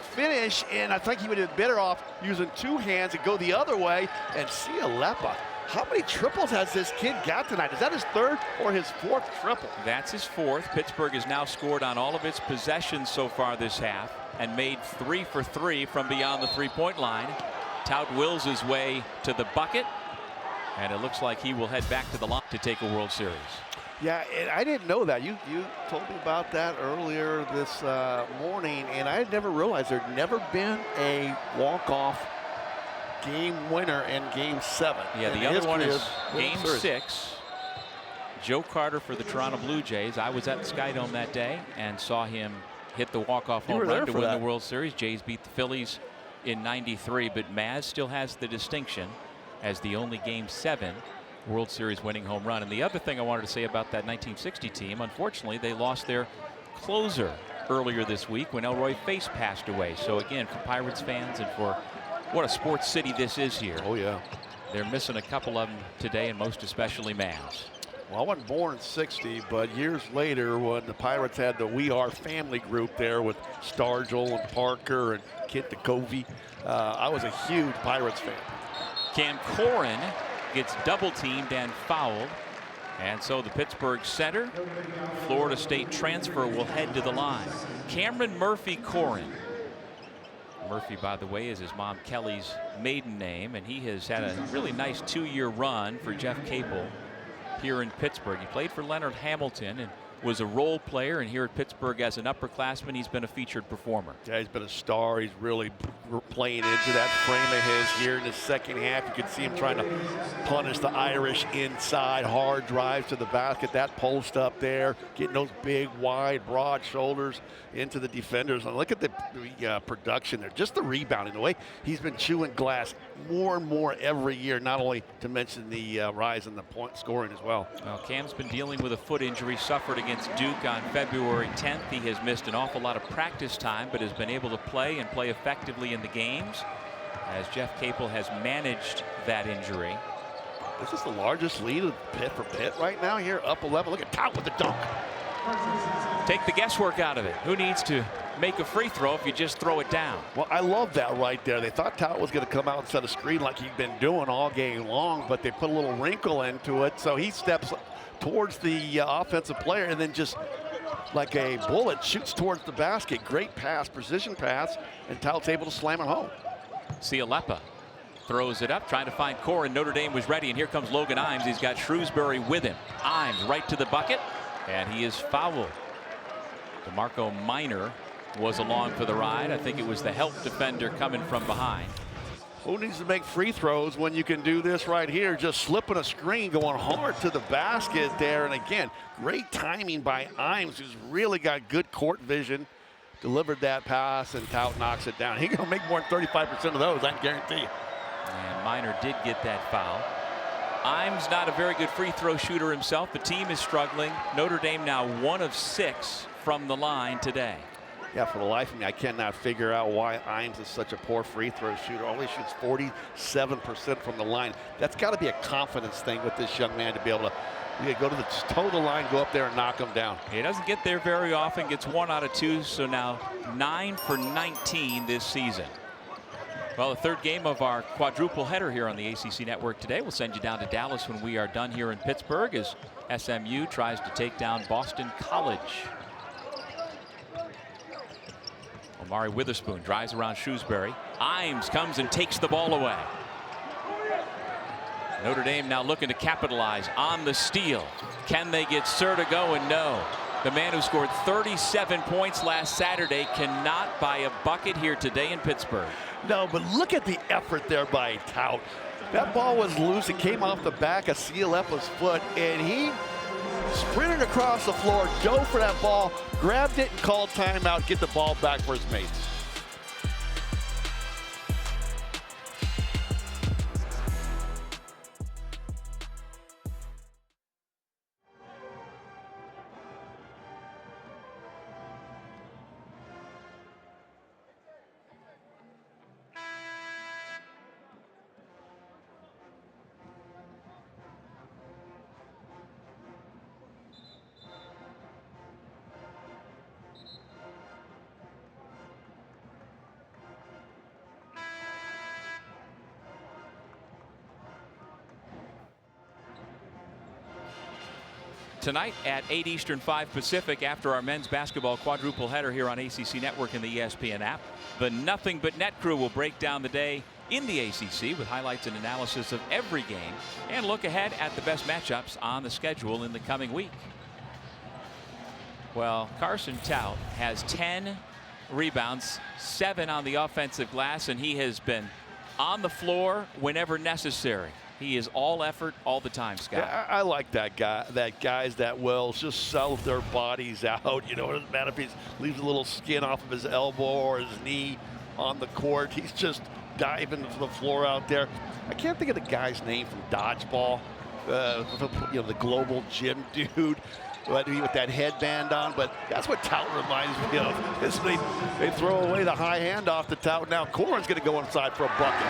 finish, and I think he would have been better off using 2 hands and go the other way. And Siulepa, how many triples has this kid got tonight? Is that his 3rd or his 4th triple? That's his 4th. Pittsburgh has now scored on all of its possessions so far this half and made 3 for 3 from beyond the 3-point line. Tout wills his way to the bucket, and it looks like he will head back to the line to take a World Series. Yeah, and I didn't know that. You told me about that earlier this morning, and I had never realized there'd never been a walk-off game winner in Game 7. Yeah, the other one is Game 6. Joe Carter for the Toronto Blue Jays. I was at the Skydome that day and saw him hit the walk-off home run to win the World Series. Jays beat the Phillies in '93, but Maz still has the distinction as the only Game 7 World Series winning home run. And the other thing I wanted to say about that 1960 team, unfortunately, they lost their closer earlier this week when Elroy Face passed away. So again, for Pirates fans and for what a sports city this is here. Oh yeah. They're missing a couple of them today, and most especially Maz. Well, I wasn't born in '60, but years later when the Pirates had the We Are Family group there with Stargell and Parker and Kent DeCovey, I was a huge Pirates fan. Cam Corin gets double teamed and fouled. And so the Pittsburgh center, Florida State transfer, will head to the line. Cameron Murphy Corin. Murphy, by the way, is his mom Kelly's maiden name, and he has had a really nice 2-year run for Jeff Capel here in Pittsburgh. He played for Leonard Hamilton and was a role player, and here at Pittsburgh as an upperclassman, he's been a featured performer. Yeah, he's been a star. He's really playing into that frame of his here in the second half. You can see him trying to punish the Irish inside, hard drives to the basket, that post up there, getting those big, wide, broad shoulders into the defenders. And look at the production there, just the rebounding, the way he's been chewing glass more and more every year, not only to mention the rise in the point scoring as well. Well, Cam's been dealing with a foot injury suffered against Duke on February 10th. He has missed an awful lot of practice time, but has been able to play and play effectively in the games as Jeff Capel has managed that injury. This is the largest lead of Pitt for Pitt right now here, up 11. Look at Tout with the dunk. Take the guesswork out of it. Who needs to make a free throw if you just throw it down? Well, I love that right there. They thought Tout was going to come out and set a screen like he'd been doing all game long, but they put a little wrinkle into it. So he steps towards the offensive player and then just like a bullet shoots towards the basket. Great pass, precision pass, and Tout's able to slam it home. Siulepa throws it up, trying to find Core, and Notre Dame was ready. And here comes Logan Imes. He's got Shrewsbury with him. Imes right to the bucket, and he is fouled. DeMarco Minor was along for the ride. I think it was the help defender coming from behind. Who needs to make free throws when you can do this right here? Just slipping a screen, going hard to the basket there. And again, great timing by Imes, who's really got good court vision. Delivered that pass, and Tout knocks it down. He's going to make more than 35% of those, I can guarantee you. And Minor did get that foul. Imes not a very good free throw shooter himself. The team is struggling. Notre Dame now 1 of 6 from the line today. Yeah, for the life of me, I cannot figure out why Imes is such a poor free throw shooter. Only shoots 47% from the line. That's got to be a confidence thing with this young man to be able to go to the toe of the line, go up there and knock him down. He doesn't get there very often, gets 1 out of 2, so now 9 for 19 this season. Well, the third game of our quadruple header here on the ACC network today. We'll send you down to Dallas when we are done here in Pittsburgh as SMU tries to take down Boston College. Omari Witherspoon drives around Shrewsbury. Imes comes and takes the ball away. Notre Dame now looking to capitalize on the steal. Can they get Certa going? No. The man who scored 37 points last Saturday cannot buy a bucket here today in Pittsburgh. No, but look at the effort there by Tout. That ball was loose. It came off the back of Siulepa's foot, and he sprinted across the floor, dove for that ball, grabbed it, and called timeout, get the ball back for his mates. Tonight at 8 Eastern, 5 Pacific, after our men's basketball quadruple header here on ACC Network and the ESPN app, the Nothing But Net crew will break down the day in the ACC with highlights and analysis of every game and look ahead at the best matchups on the schedule in the coming week. Well, Carson Tout has 10 rebounds, 7 on the offensive glass, and he has been on the floor whenever necessary. He is all effort all the time, Scott. Yeah, I like that guy. That guys that will just sell their bodies out. You know, it doesn't matter if he leaves a little skin off of his elbow or his knee on the court. He's just diving to the floor out there. I can't think of the guy's name from Dodgeball. You know, the global gym dude with that headband on, but that's what Tout reminds me of. Is they throw away the high hand off the Tout. Now Corin's going to go inside for a bucket.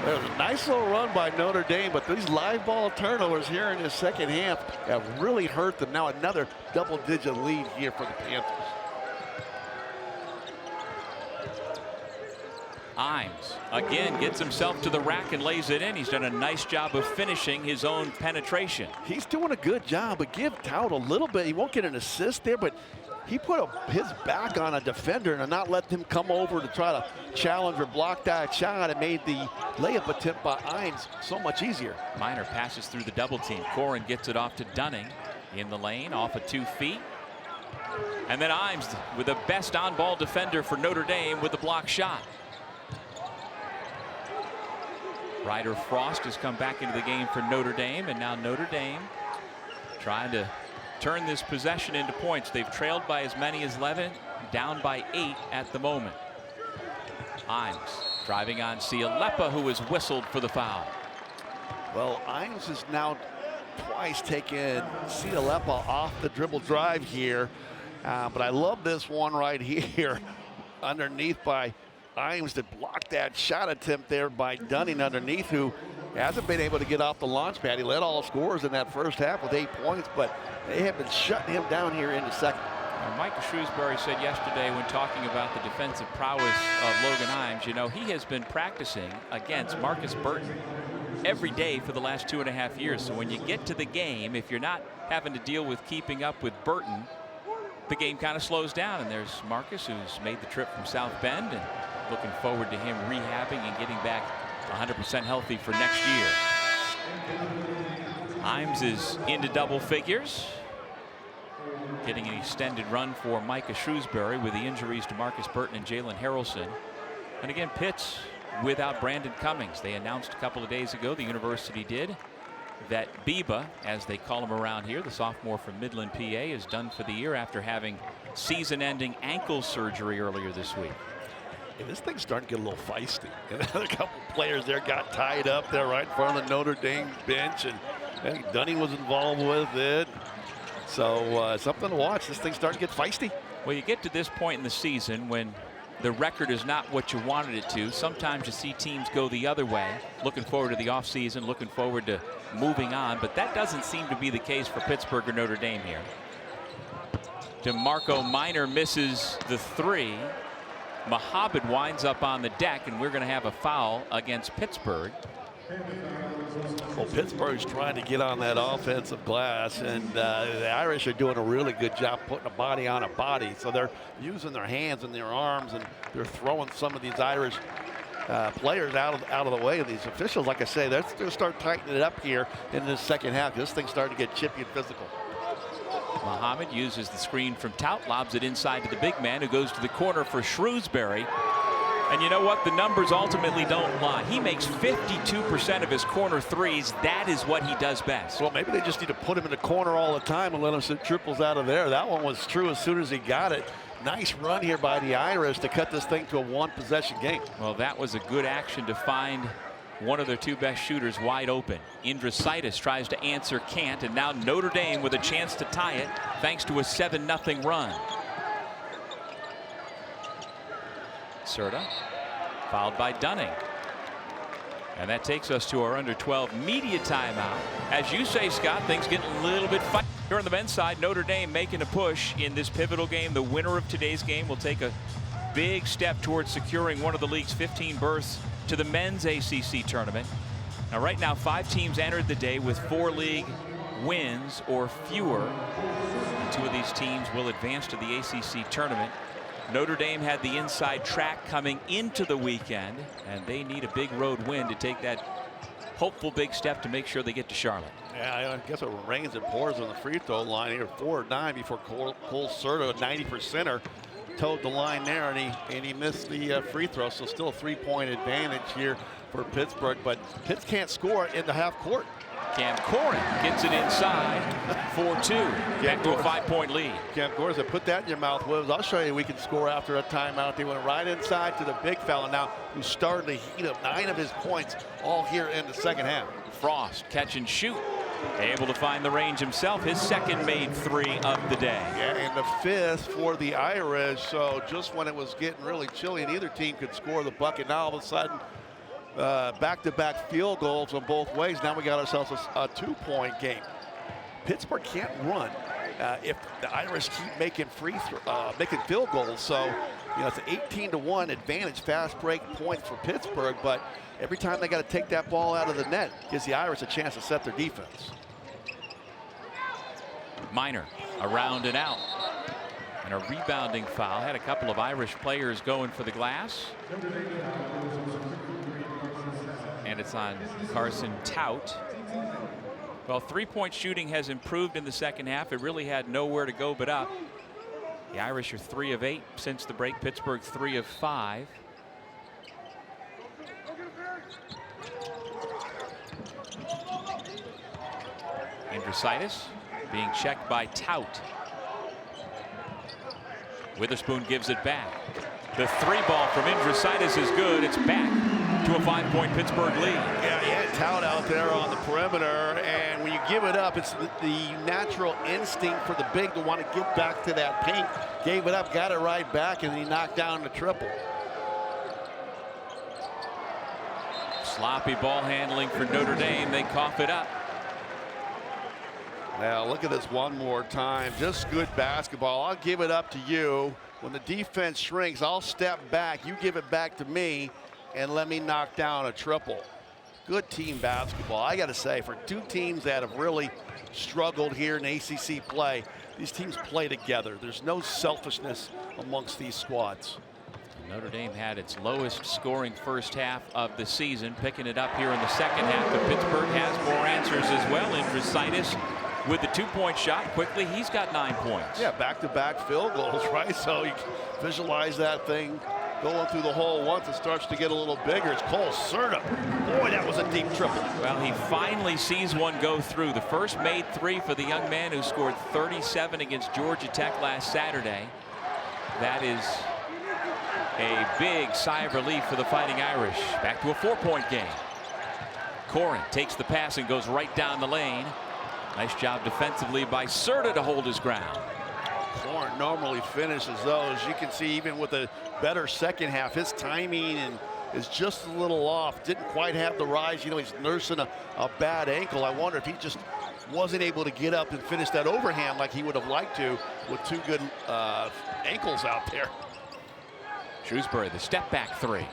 There was a nice little run by Notre Dame, but these live ball turnovers here in the second half have really hurt them. Now another double-digit lead here for the Panthers. Imes again gets himself to the rack and lays it in. He's done a nice job of finishing his own penetration. He's doing a good job, but give Tout a little bit. He won't get an assist there, but he put his back on a defender and not let him come over to try to challenge or block that shot. It made the layup attempt by Imes so much easier. Minor passes through the double team. Corin gets it off to Dunning in the lane off of 2 feet. And then Imes with the best on-ball defender for Notre Dame with the block shot. Ryder Frost has come back into the game for Notre Dame, and now Notre Dame trying to turn this possession into points. They've trailed by as many as 11, down by 8 at the moment. Imes driving on Siulepa, who was whistled for the foul. Well, Imes has now twice taken Siulepa off the dribble drive here. But I love this one right here underneath by Imes to block that shot attempt there by Dunning underneath, who hasn't been able to get off the launch pad. He led all scorers in that first half with 8 points, but they have been shutting him down here in the second. Micah Shrewsbury said yesterday when talking about the defensive prowess of Logan Imes, you know, he has been practicing against Marcus Burton every day for the last 2.5 years. So when you get to the game, if you're not having to deal with keeping up with Burton, the game kind of slows down. And there's Marcus, who's made the trip from South Bend, and looking forward to him rehabbing and getting back 100% healthy for next year. Imes is into double figures, getting an extended run for Micah Shrewsbury with the injuries to Marcus Burton and Jalen Harrelson. And again, Pitt's without Brandon Cummings. They announced a couple of days ago, the university did, that Biba, as they call him around here, the sophomore from Midland, PA, is done for the year after having season-ending ankle surgery earlier this week. And this thing's starting to get a little feisty. And a couple players there got tied up there right in front of the Notre Dame bench, and I think Dunning was involved with it. So something to watch. This thing's starting to get feisty. Well, you get to this point in the season when the record is not what you wanted it to. Sometimes you see teams go the other way, looking forward to the offseason, looking forward to moving on, but that doesn't seem to be the case for Pittsburgh or Notre Dame here. DeMarco Minor misses the three. Mohammed winds up on the deck, and we're going to have a foul against Pittsburgh. Well, Pittsburgh's trying to get on that offensive glass, and the Irish are doing a really good job putting a body on a body. So they're using their hands and their arms, and they're throwing some of these Irish players out of the way of these officials. Like I say, they're going to start tightening it up here in this second half. This thing's starting to get chippy and physical. Mohammed uses the screen from Tout, lobs it inside to the big man, who goes to the corner for Shrewsbury. And you know what? The numbers ultimately don't lie. He makes 52% of his corner threes. That is what he does best. Well, maybe they just need to put him in the corner all the time and let him shoot triples out of there. That one was true as soon as he got it. Nice run here by the Irish to cut this thing to a one-possession game. Well, that was a good action to find one of their two best shooters wide open. Indrusaitis tries to answer, can't, and now Notre Dame with a chance to tie it thanks to a 7-0 run. Certa fouled by Dunning. And that takes us to our under 12 media timeout. As you say, Scott, things getting a little bit fight here on the men's side. Notre Dame making a push in this pivotal game. The winner of today's game will take a big step towards securing one of the league's 15 berths to the men's ACC tournament. Now, right now, 5 teams entered the day with 4 league wins or fewer. And 2 of these teams will advance to the ACC tournament. Notre Dame had the inside track coming into the weekend, and they need a big road win to take that hopeful big step to make sure they get to Charlotte. Yeah, I guess it rains and pours on the free throw line here. 4-9 before Cole Certa, a 90%er, towed the line there, and he missed the free throw. So still a 3-point advantage here for Pittsburgh, but Pitt can't score in the half court. Cam Corrin gets it inside, 4-2, back to a 5-point lead. Cam Corrin said, put that in your mouth, Williams. I'll show you we can score after a timeout. They went right inside to the big fella now, who's starting to heat up 9 of his points all here in the second half. Frost catch and shoot, able to find the range himself, his second made 3 of the day. Yeah, and the 5th for the Irish. So just when it was getting really chilly and either team could score the bucket, now all of a sudden back-to-back field goals on both ways. Now we got ourselves a 2-point game. Pittsburgh can't run if the Irish keep making making field goals. So, you know, it's an 18-1 advantage, fast break point for Pittsburgh. But every time they got to take that ball out of the net, gives the Irish a chance to set their defense. Minor around and out, and a rebounding foul. Had a couple of Irish players going for the glass. And it's on Carson Tout. Well, 3-point shooting has improved in the second half. It really had nowhere to go but up. The Irish are 3 of 8 since the break. Pittsburgh 3 of 5. Indrusaitis being checked by Tout. Witherspoon gives it back. The 3 ball from Indrusaitis is good. It's back to a 5-point Pittsburgh lead. Yeah, he had Tout out there on the perimeter, and when you give it up, it's the natural instinct for the big to want to get back to that paint. Gave it up, got it right back, and he knocked down the triple. Sloppy ball handling for Notre Dame. They cough it up. Now look at this one more time. Just good basketball. I'll give it up to you. When the defense shrinks, I'll step back. You give it back to me and let me knock down a triple. Good team basketball. I got to say, for two teams that have really struggled here in ACC play, these teams play together. There's no selfishness amongst these squads. Notre Dame had its lowest scoring first half of the season, picking it up here in the second half. But Pittsburgh has more answers as well. Indrusaitis with the 2-point shot quickly. He's got 9 points. Yeah, back-to-back field goals, right? So you visualize that thing going through the hole once. It starts to get a little bigger. It's Cole Certa. Boy, that was a deep triple. Well, he finally sees one go through. The first made 3 for the young man who scored 37 against Georgia Tech last Saturday. That is a big sigh of relief for the Fighting Irish. Back to a 4-point game. Corin takes the pass and goes right down the lane. Nice job defensively by Certa to hold his ground. Corin normally finishes those. You can see even with a better second half, his timing is just a little off. Didn't quite have the rise. You know, he's nursing a bad ankle. I wonder if he just wasn't able to get up and finish that overhand like he would have liked to with 2 good ankles out there. Shrewsbury, the step back 3.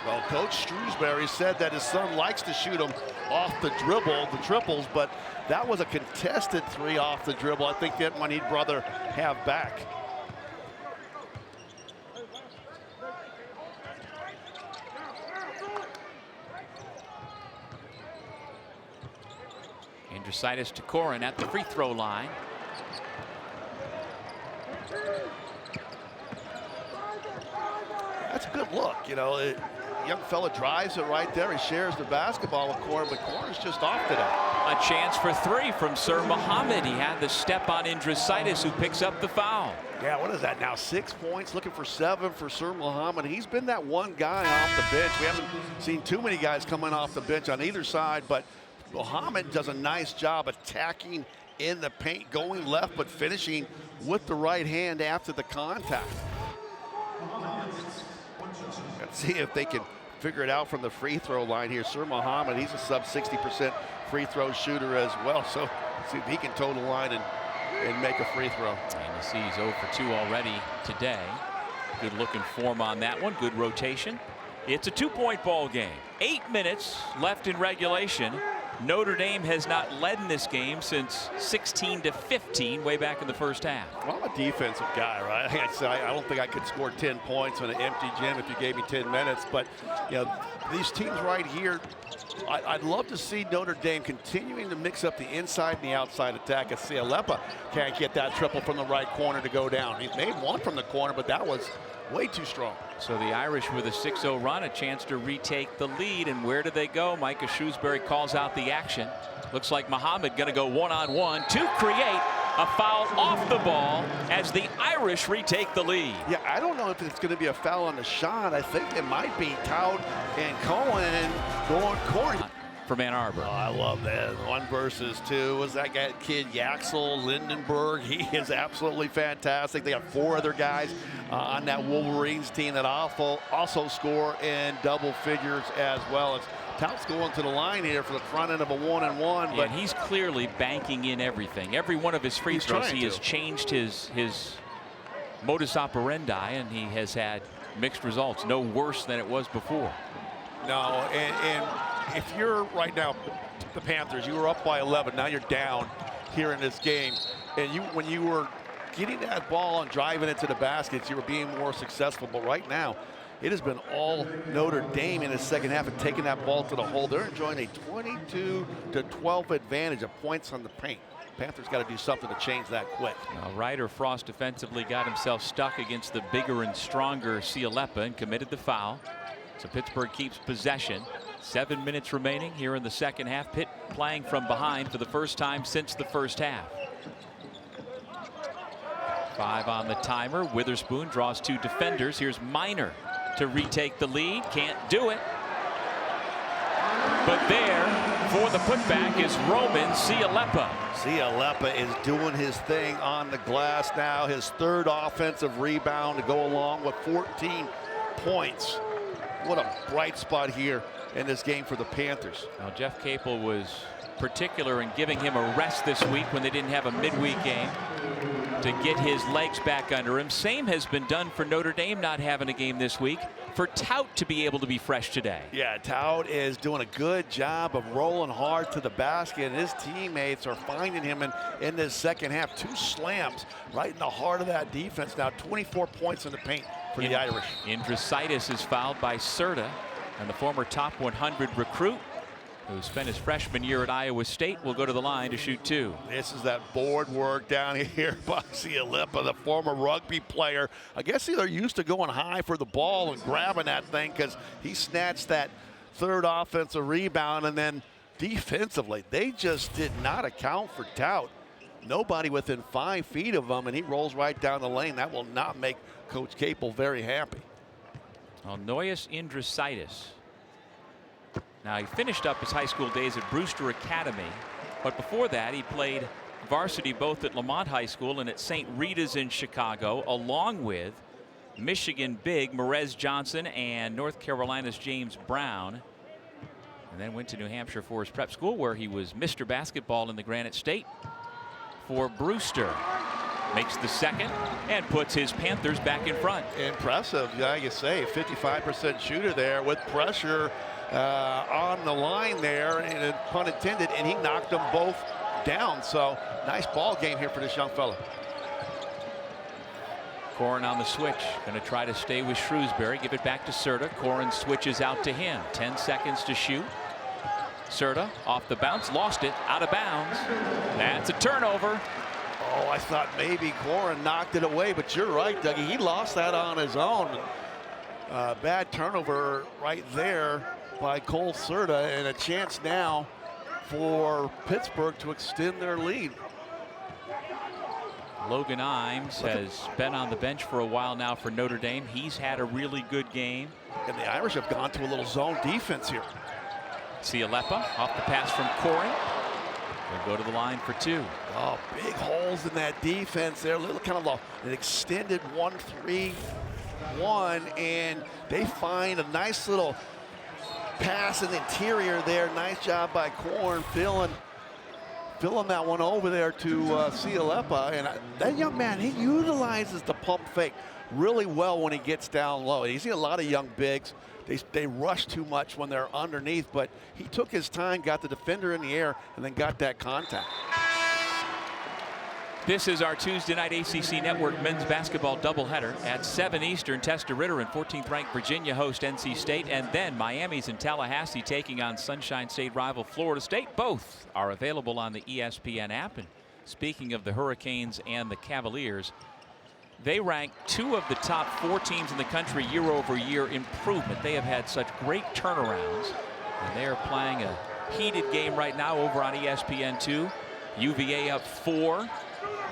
Well, Coach Shrewsbury said that his son likes to shoot them off the dribble, the triples, but that was a contested 3 off the dribble. I think that one he'd rather have back. Indrusaitis to Corin at the free throw line. That's a good look, you know. Young fella drives it right there. He shares the basketball with Corin, but Corin's just off today. A chance for 3 from Sir Muhammad. He had the step on Indrusaitis, who picks up the foul. Yeah, what is that now? 6 points, looking for 7 for Sir Muhammad. He's been that one guy off the bench. We haven't seen too many guys coming off the bench on either side, but Muhammad does a nice job attacking in the paint, going left, but finishing with the right hand after the contact. Let's see if they can figure it out from the free throw line here. Sir Muhammad, he's a sub 60% free throw shooter as well. So let's see if he can toe the line and make a free throw. And you see he's 0 for 2 already today. Good looking form on that one. Good rotation. It's a 2-point ball game. 8 minutes left in regulation. Notre Dame has not led in this game since 16-15 way back in the first half. Well, I'm a defensive guy, right? I don't think I could score 10 points on an empty gym if you gave me 10 minutes. But, you know, these teams right here, I'd love to see Notre Dame continuing to mix up the inside and the outside attack. As Siulepa can't get that triple from the right corner to go down. He made one from the corner, but that was way too strong. So the Irish with a 6-0 run, a chance to retake the lead. And where do they go? Micah Shrewsbury calls out the action. Looks like Muhammad going to go one-on-one to create a foul off the ball as the Irish retake the lead. Yeah, I don't know if it's going to be a foul on the shot. I think it might be Tout and Cohen going Corin. For Ann Arbor. Oh, I love that. 1 versus 2. Was that guy, kid Yaxel Lindenberg? He is absolutely fantastic. They got 4 other guys on that Wolverines team that also score in double figures as well. As Tout's going to the line here for the front end of a 1-and-1. But he's clearly banking in everything. Every one of his free throws, he has changed his modus operandi, and he has had mixed results. No worse than it was before. No, and if you're right now, the Panthers, you were up by 11. Now you're down here in this game. And when you were getting that ball and driving it to the baskets, you were being more successful. But right now, it has been all Notre Dame in the second half and taking that ball to the hole. They're enjoying a 22-12 advantage of points on the paint. Panthers got to do something to change that quick. Ryder Frost defensively got himself stuck against the bigger and stronger Siulepa and committed the foul. So Pittsburgh keeps possession. 7 minutes remaining here in the second half. Pitt playing from behind for the first time since the first half. 5 on the timer. Witherspoon draws 2 defenders. Here's Minor to retake the lead. Can't do it. But there for the putback is Roman Siulepa. Siulepa is doing his thing on the glass now. His 3rd offensive rebound to go along with 14 points. What a bright spot here in this game for the Panthers. Now, Jeff Capel was particular in giving him a rest this week when they didn't have a midweek game to get his legs back under him. Same has been done for Notre Dame not having a game this week, for Tout to be able to be fresh today. Yeah, Tout is doing a good job of rolling hard to the basket, and his teammates are finding him in this second half. 2 slams right in the heart of that defense. Now 24 points in the paint for the Irish. Indrusaitis is fouled by Certa, and the former top 100 recruit who spent his freshman year at Iowa State will go to the line to shoot 2. This is that board work down here by Siulepa, the former rugby player. I guess they're used to going high for the ball and grabbing that thing, because he snatched that 3rd offensive rebound, and then defensively they just did not account for Tout. Nobody within 5 feet of him, and he rolls right down the lane. That will not make Coach Capel very happy. Well, Nojus Indrusaitis. Now, he finished up his high school days at Brewster Academy, but before that he played varsity both at Lamont High School and at St. Rita's in Chicago, along with Michigan big Merez Johnson and North Carolina's James Brown, and then went to New Hampshire for his prep school, where he was Mr. Basketball in the Granite State for Brewster. Makes the 2nd and puts his Panthers back in front. Impressive, yeah, you say. 55% shooter there with pressure on the line there, and pun intended, and he knocked them both down. So nice ball game here for this young fella. Corin on the switch, going to try to stay with Shrewsbury. Give it back to Certa. Corin switches out to him. 10 seconds to shoot. Certa off the bounce, lost it, out of bounds. That's a turnover. Oh, I thought maybe Corin knocked it away, but you're right, Dougie. He lost that on his own. Bad turnover right there by Cole Certa, and a chance now for Pittsburgh to extend their lead. Logan Imes has been on the bench for a while now for Notre Dame. He's had a really good game. And the Irish have gone to a little zone defense here. Siulepa off the pass from Corin. They'll go to the line for 2. Oh, big holes in that defense there. A little kind of an extended 1-3-1, and they find a nice little pass in the interior there. Nice job by Corin filling that one over there to Siulepa. And that young man, he utilizes the pump fake really well when he gets down low. You see a lot of young bigs. They rush too much when they're underneath, but he took his time, got the defender in the air, and then got that contact. This is our Tuesday night ACC Network men's basketball doubleheader. At 7 Eastern, Testa Ritter and 14th ranked Virginia host NC State, and then Miami's in Tallahassee taking on Sunshine State rival Florida State. Both are available on the ESPN app. And speaking of the Hurricanes and the Cavaliers, they rank 2 of the top 4 teams in the country year-over-year improvement. They have had such great turnarounds, and they are playing a heated game right now over on ESPN2. UVA up 4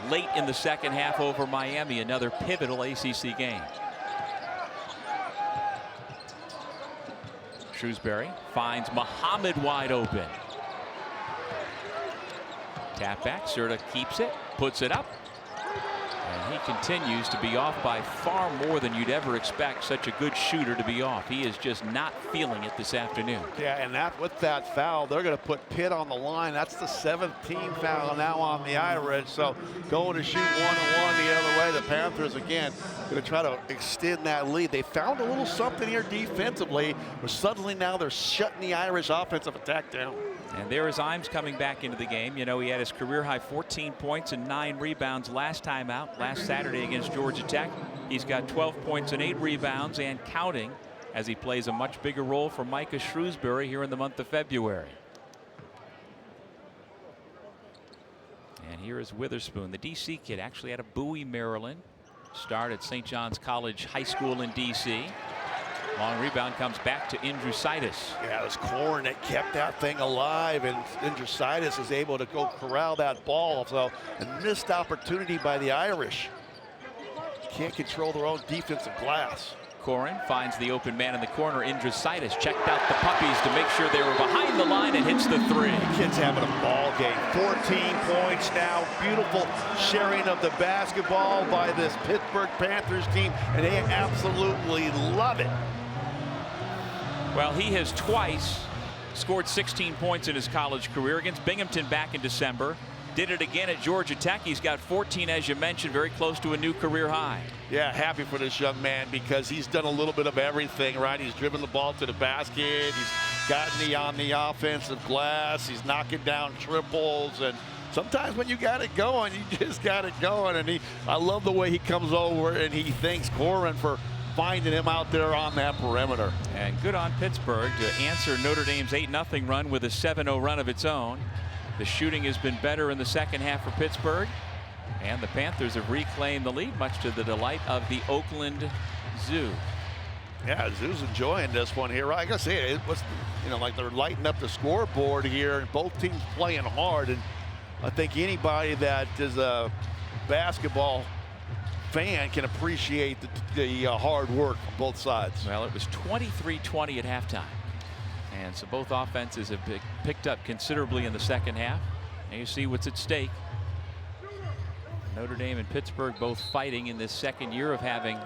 late in the second half over Miami, another pivotal ACC game. Shrewsbury finds Muhammad wide open. Tap back, Certa keeps it, puts it up. And he continues to be off by far more than you'd ever expect such a good shooter to be off. He is just not feeling it this afternoon. Yeah, and with that foul, they're going to put Pitt on the line. That's the 7th team foul now on the Irish. So going to shoot 1-1 the other way. The Panthers, again, going to try to extend that lead. They found a little something here defensively, but suddenly now they're shutting the Irish offensive attack down. And there is Imes coming back into the game. You know, he had his career high 14 points and 9 rebounds last time out, last Saturday against Georgia Tech. He's got 12 points and 8 rebounds and counting as he plays a much bigger role for Micah Shrewsbury here in the month of February. And here is Witherspoon, the DC kid, actually out of Bowie, Maryland. Started at St. John's College High School in DC. Long rebound comes back to Indrusaitis. Yeah, it was Corn that kept that thing alive, and Indrusaitis is able to go corral that ball. So a missed opportunity by the Irish. Can't control their own defensive glass. Corin finds the open man in the corner. Indrusaitis checked out the puppies to make sure they were behind the line and hits the three. Kid's having a ball game. 14 points now. Beautiful sharing of the basketball by this Pittsburgh Panthers team, and they absolutely love it. Well, he has twice scored 16 points in his college career against Binghamton back in December. Did it again at Georgia Tech. He's got 14, as you mentioned, very close to a new career high. Yeah, happy for this young man because he's done a little bit of everything, right? He's driven the ball to the basket. He's gotten on the offensive glass. He's knocking down triples. And sometimes when you got it going, you just got it going. And I love the way he comes over and he thanks Corin for finding him out there on that perimeter. And good on Pittsburgh to answer Notre Dame's 8-0 run with a 7-0 run of its own. The shooting has been better in the second half for Pittsburgh, and the Panthers have reclaimed the lead, much to the delight of the Oakland Zoo. Yeah, Zoo's enjoying this one here. I gotta say, it was, like they're lighting up the scoreboard here, and both teams playing hard. And I think anybody that is a basketball fan can appreciate the hard work on both sides. Well, it was 23-20 at halftime. And so both offenses have picked up considerably in the second half. And you see what's at stake. Notre Dame and Pittsburgh both fighting in this second year of having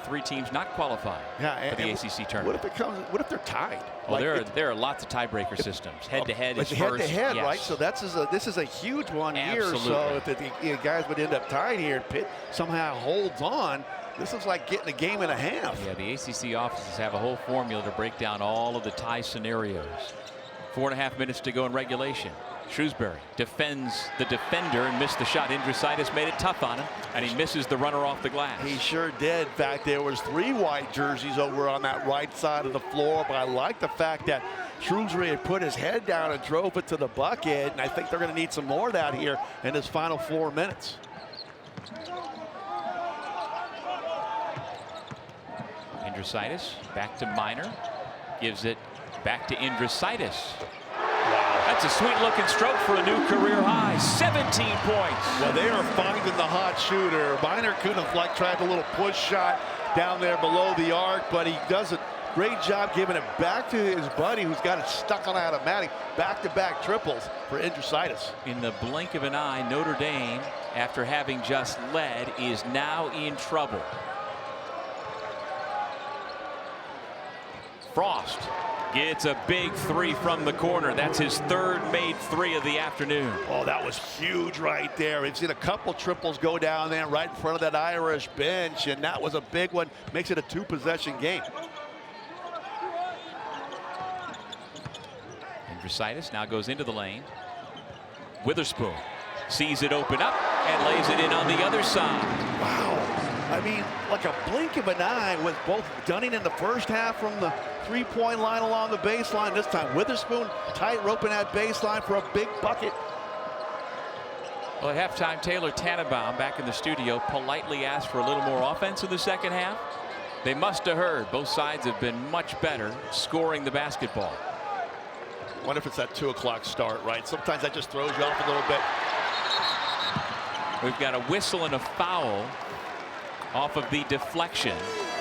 three teams not qualify for the ACC tournament. What if they're tied? Oh, there are lots of tiebreaker systems. Head-to-head is first. Head-to-head, yes. Right? So this is a huge one here. So if the guys would end up tied here, Pitt somehow holds on, this is like getting a game and a half. Yeah, the ACC offices have a whole formula to break down all of the tie scenarios. 4.5 minutes to go in regulation. Shrewsbury defends the defender and missed the shot. Indrusaitis made it tough on him, and he misses the runner off the glass. He sure did. In fact, there was 3 white jerseys over on that right side of the floor, but I like the fact that Shrewsbury had put his head down and drove it to the bucket, and I think they're going to need some more of that here in his final 4 minutes. Indrusaitis back to Minor, gives it back to Indrusaitis. Wow. That's a sweet looking stroke for a new career high. 17 points. Well, they are finding the hot shooter. Minor could have tried a little push shot down there below the arc, but he does a great job giving it back to his buddy who's got it stuck on automatic. Back-to-back triples for Indrusaitis. In the blink of an eye, Notre Dame, after having just led, is now in trouble. Frost gets a big 3 from the corner. That's his 3rd made 3 of the afternoon. Oh, that was huge right there. We've seen a couple triples go down there right in front of that Irish bench, and that was a big one. Makes it a 2-possession game. Indrusaitis now goes into the lane. Witherspoon sees it open up and lays it in on the other side. Wow. I mean, like a blink of an eye with both Dunning in the first half from the 3-point line along the baseline. This time Witherspoon tight roping that baseline for a big bucket. Well, at halftime, Taylor Tannenbaum back in the studio politely asked for a little more offense in the second half. They must have heard. Both sides have been much better scoring the basketball. I wonder if it's that 2 o'clock start, right? Sometimes that just throws you off a little bit. We've got a whistle and a foul off of the deflection.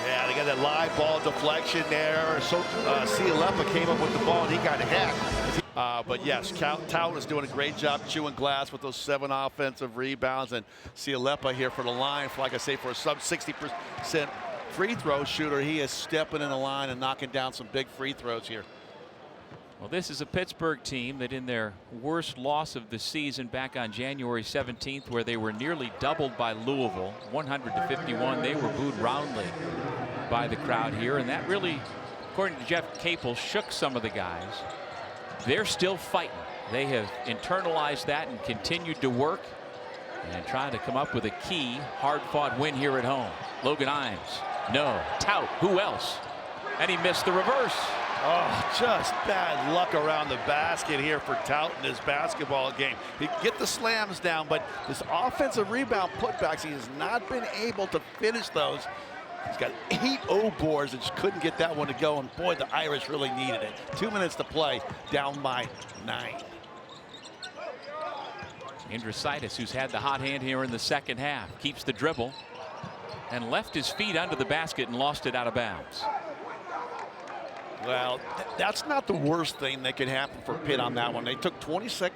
Yeah, they got that live ball deflection there. So Siulepa came up with the ball and he got hacked. But yes, Towton is doing a great job chewing glass with those 7 offensive rebounds, and Siulepa here for the line, for, like I say, for a sub 60% free throw shooter. He is stepping in the line and knocking down some big free throws here. Well, this is a Pittsburgh team that in their worst loss of the season back on January 17th, where they were nearly doubled by Louisville, 100-51, they were booed roundly by the crowd here. And that really, according to Jeff Capel, shook some of the guys. They're still fighting. They have internalized that and continued to work and trying to come up with a key, hard-fought win here at home. Logan Imes, no. Tout, who else? And he missed the reverse. Oh, just bad luck around the basket here for Tout in this basketball game. He get the slams down, but this offensive rebound putbacks, he has not been able to finish those. He's got 8 O-boards and just couldn't get that one to go, and boy, the Irish really needed it. 2 minutes to play, down by 9. Indrusaitis, who's had the hot hand here in the second half, keeps the dribble and left his feet under the basket and lost it out of bounds. Well, that's not the worst thing that could happen for Pitt on that one. They took 26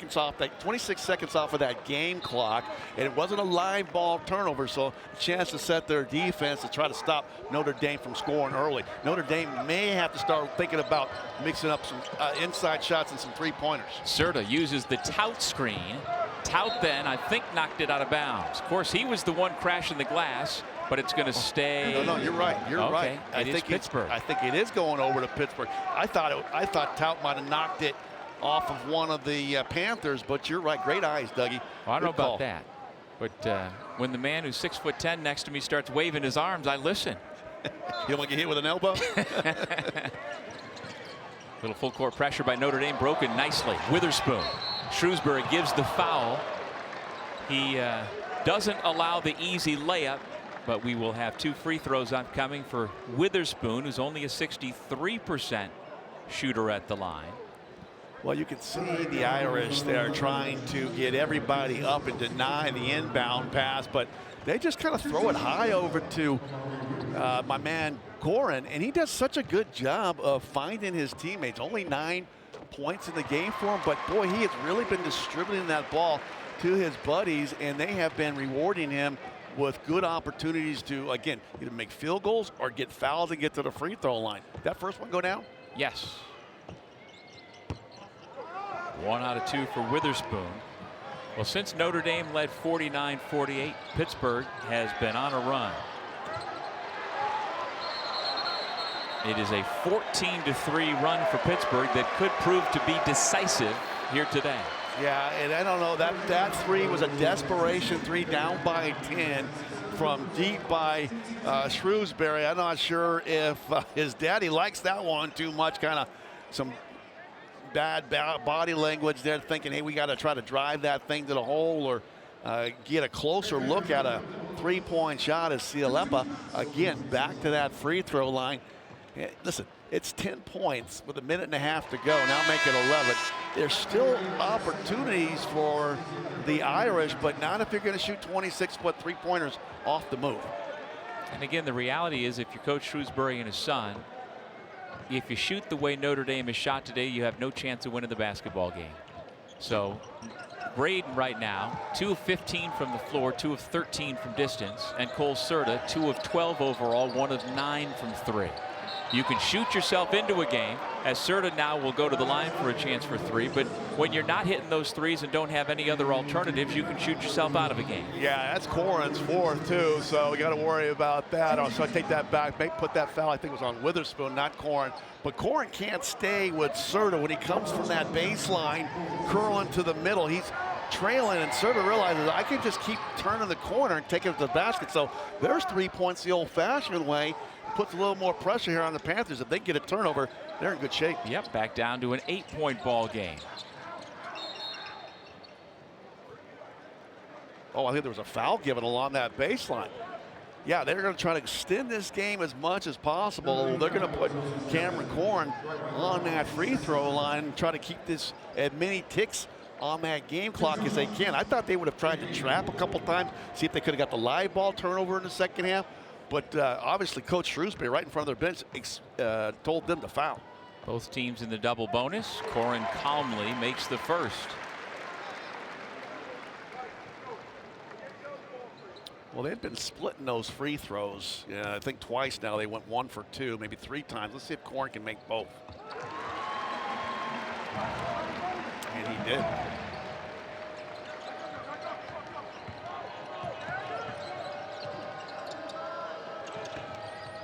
seconds off of that game clock, and it wasn't a live ball turnover, so a chance to set their defense to try to stop Notre Dame from scoring early. Notre Dame may have to start thinking about mixing up some inside shots and some three-pointers. Certa uses the Tout screen. Tout then, I think, knocked it out of bounds. Of course, he was the one crashing the glass, but it's going to stay. No, you're right. You're right. I think Pittsburgh. I think it is going over to Pittsburgh. I thought Tout might have knocked it off of one of the Panthers, but you're right. Great eyes, Dougie. Well, I don't know about that, but when the man who's 6'10" next to me starts waving his arms, I listen. You don't want to get hit with an elbow? Little full court pressure by Notre Dame, broken nicely. Witherspoon. Shrewsbury gives the foul. He doesn't allow the easy layup, but we will have 2 free throws upcoming for Witherspoon, who's only a 63% shooter at the line. Well, you can see the Irish there trying to get everybody up and deny the inbound pass, but they just kind of throw it high over to my man Corin, and he does such a good job of finding his teammates. Only 9 points in the game for him, but boy, he has really been distributing that ball to his buddies, and they have been rewarding him with good opportunities to, again, either make field goals or get fouls and get to the free throw line. That first one go down? Yes. 1 out of 2 for Witherspoon. Well, since Notre Dame led 49-48, Pittsburgh has been on a run. It is a 14-3 run for Pittsburgh that could prove to be decisive here today. Yeah, and I don't know, that three was a desperation three, down by 10 from deep by Shrewsbury. I'm not sure if his daddy likes that one too much, kind of some bad body language there, thinking, hey, we got to try to drive that thing to the hole or get a closer look at a three-point shot as Siulepa, again, back to that free throw line. Listen, it's 10 points with 1.5 minutes to go. Now make it 11. There's still opportunities for the Irish, but not if you're going to shoot 26-foot three-pointers off the move. And again, the reality is if you're Coach Shrewsbury and his son, if you shoot the way Notre Dame is shot today, you have no chance of winning the basketball game. So Braden right now, 2 of 15 from the floor, 2 of 13 from distance, and Cole Certa, 2 of 12 overall, 1 of 9 from 3. You can shoot yourself into a game, as Certa now will go to the line for a chance for 3, but when you're not hitting those threes and don't have any other alternatives, you can shoot yourself out of a game. Yeah, that's Corin's 4th too, so we got to worry about that. So I take that back, put that foul, I think it was on Witherspoon, not Corin. But Corin can't stay with Certa when he comes from that baseline, curling to the middle. He's trailing, and Certa realizes I can just keep turning the corner and take it to the basket. So there's 3 points the old-fashioned way. Puts a little more pressure here on the Panthers. If they get a turnover, they're in good shape. Yep, back down to an 8-point ball game. Oh, I think there was a foul given along that baseline. Yeah, they're going to try to extend this game as much as possible. They're going to put Cameron Corin on that free throw line and try to keep this as many ticks on that game clock as they can. I thought they would have tried to trap a couple times, see if they could have got the live ball turnover in the second half. But obviously, Coach Shrewsbury, right in front of their bench, told them to foul. Both teams in the double bonus. Corin calmly makes the first. Well, they've been splitting those free throws. Yeah, I think twice now. They went 1 for 2, maybe 3 times. Let's see if Corin can make both. And he did.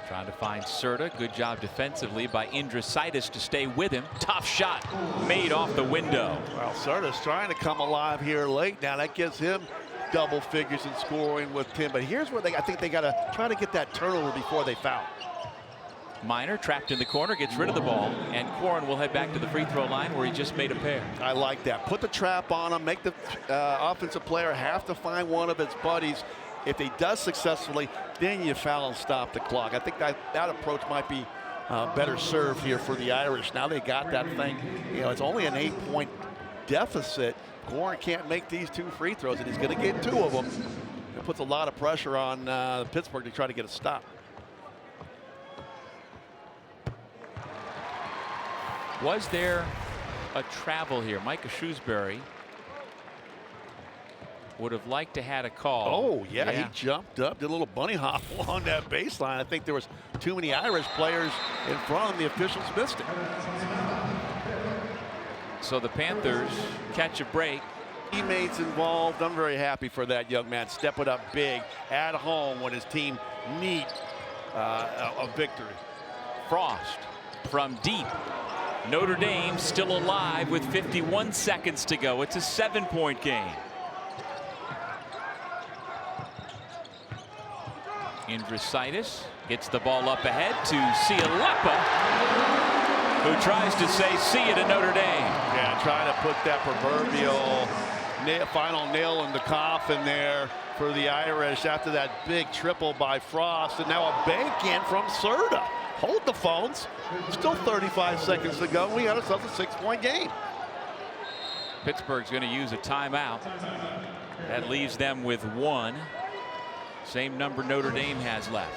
Trying to find Certa. Good job defensively by Indrusaitis to stay with him. Tough shot made off the window. Well, Certa's trying to come alive here late. Now that gives him double figures in scoring with 10. But here's where I think they got to try to get that turnover before they foul. Minor trapped in the corner, gets rid of the ball, and Corrin will head back to the free throw line where he just made a pair. I like that. Put the trap on him, make the offensive player have to find one of his buddies. If he does successfully, then you foul and stop the clock. I think that approach might be better served here for the Irish. Now they got that thing. You know, it's only an 8-point deficit. Corrin can't make these 2 free throws, and he's going to get 2 of them. It puts a lot of pressure on Pittsburgh to try to get a stop. Was there a travel here? Micah Shrewsbury would have liked to had a call. Oh, yeah, he jumped up, did a little bunny hop along that baseline. I think there was too many Irish players in front of him. The officials missed it. So the Panthers catch a break. Teammates involved. I'm very happy for that young man. Stepping up big at home when his team need a victory. Frost from deep. Notre Dame still alive with 51 seconds to go. It's a 7-point game. Indrusaitis gets the ball up ahead to Siulepa, who tries to say see you to Notre Dame. Yeah, trying to put that proverbial final nail in the coffin there for the Irish after that big triple by Frost, and now a bank in from Certa. Hold the phones. Still 35 seconds to go. We got ourselves a 6-point game. Pittsburgh's going to use a timeout. That leaves them with 1. Same number Notre Dame has left.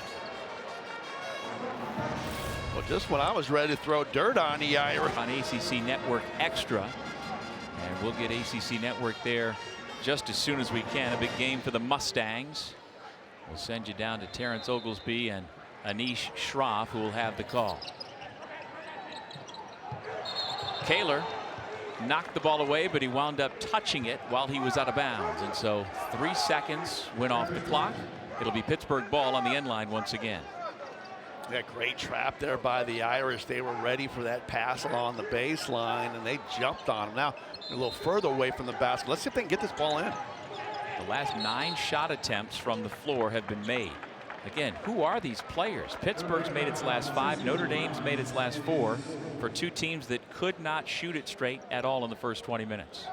Well, just when I was ready to throw dirt on the Irish. On ACC Network Extra. And we'll get ACC Network there just as soon as we can. A big game for the Mustangs. We'll send you down to Terrence Oglesby and Anish Shroff, who will have the call. Kaler knocked the ball away, but he wound up touching it while he was out of bounds. And so 3 seconds went off the clock. It'll be Pittsburgh ball on the end line once again. That great trap there by the Irish. They were ready for that pass along the baseline, and they jumped on him. Now a little further away from the basket. Let's see if they can get this ball in. The last 9 shot attempts from the floor have been made. Again, who are these players? Pittsburgh's made its last 5. Notre Dame's made its last 4 for 2 teams that could not shoot it straight at all in the first 20 minutes.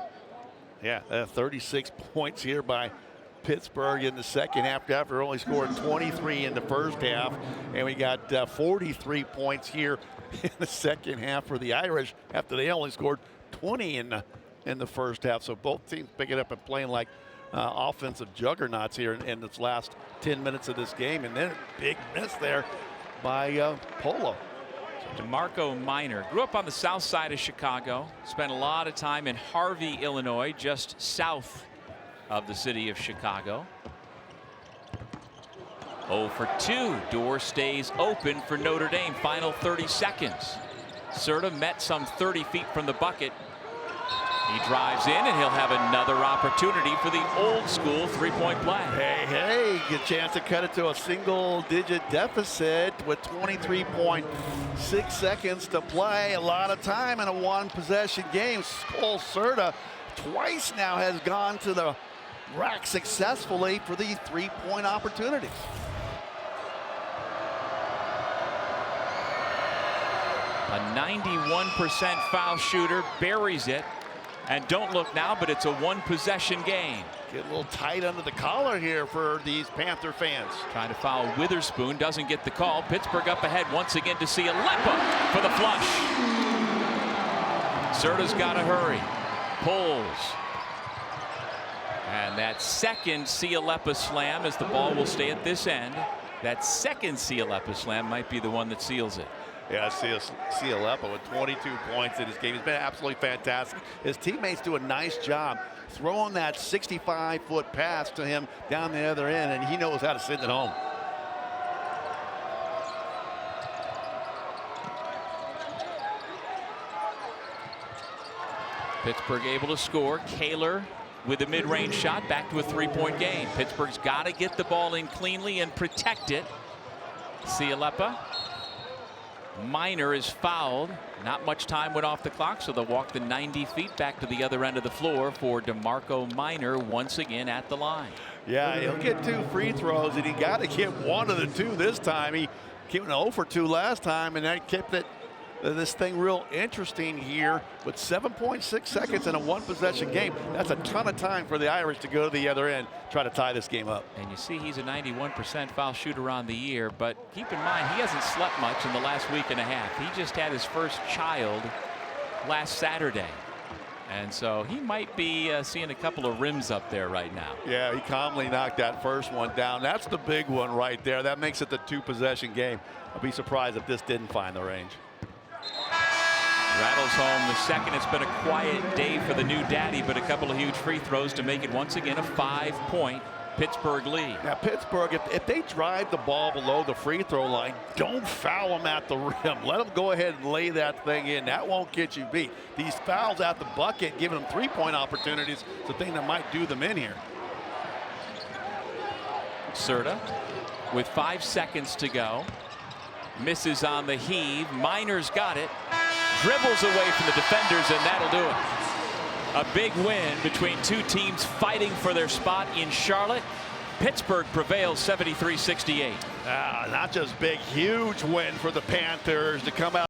Yeah, 36 points here by Pittsburgh in the second half after only scoring 23 in the first half. And we got 43 points here in the second half for the Irish after they only scored 20 in the first half. So both teams picking up and playing like offensive juggernauts here in this last 10 minutes of this game. And then a big miss there by Polo. DeMarco Minor grew up on the south side of Chicago, spent a lot of time in Harvey, Illinois, just south of the city of Chicago. 0 for 2. Door stays open for Notre Dame. Final 30 seconds. Certa met some 30 feet from the bucket. He drives in, and he'll have another opportunity for the old school 3-point play. Hey, good chance to cut it to a single-digit deficit with 23.6 seconds to play. A lot of time in a 1-possession game. Certa twice now has gone to the rack successfully for the 3-point opportunities. A 91% foul shooter buries it. And don't look now, but it's a 1-possession game. Get a little tight under the collar here for these Panther fans. Trying to foul Witherspoon, doesn't get the call. Pittsburgh up ahead once again to Siulepa for the flush. Certa's got to hurry. Pulls. And that second Siulepa slam, as the ball will stay at this end. That second Siulepa slam might be the one that seals it. Yeah, Siulepa with 22 points in his game. He's been absolutely fantastic. His teammates do a nice job throwing that 65-foot pass to him down the other end, and he knows how to send it home. Pittsburgh able to score. Kaler with a mid-range shot, back to a 3-point game. Pittsburgh's got to get the ball in cleanly and protect it. Siulepa. Minor is fouled. Not much time went off the clock, so they'll walk the 90 feet back to the other end of the floor for DeMarco Minor once again at the line. Yeah, he'll get 2 free throws, and he got to get one of the 2 this time. He Came 0 for 2 last time, and that kept this thing real interesting here with 7.6 seconds in a 1-possession game. That's a ton of time for the Irish to go to the other end, try to tie this game up. And you see he's a 91% foul shooter on the year, but keep in mind he hasn't slept much in the last week and a half. He just had his first child last Saturday. And so he might be seeing a couple of rims up there right now. Yeah, he calmly knocked that first one down. That's the big one right there. That makes it the 2-possession game. I'll be surprised if this didn't find the range. Rattles home the second. It's been a quiet day for the new daddy, but a couple of huge free throws to make it once again a 5-point Pittsburgh lead. Now Pittsburgh, if they drive the ball below the free throw line, don't foul them at the rim. Let them go ahead and lay that thing in. That won't get you beat. These fouls at the bucket, giving them 3-point opportunities, is the thing that might do them in here. Certa with 5 seconds to go. Misses on the heave. Minor's got it. Dribbles away from the defenders, and that'll do it. A big win between two teams fighting for their spot in Charlotte. Pittsburgh prevails 73-68. Not just big, huge win for the Panthers to come out.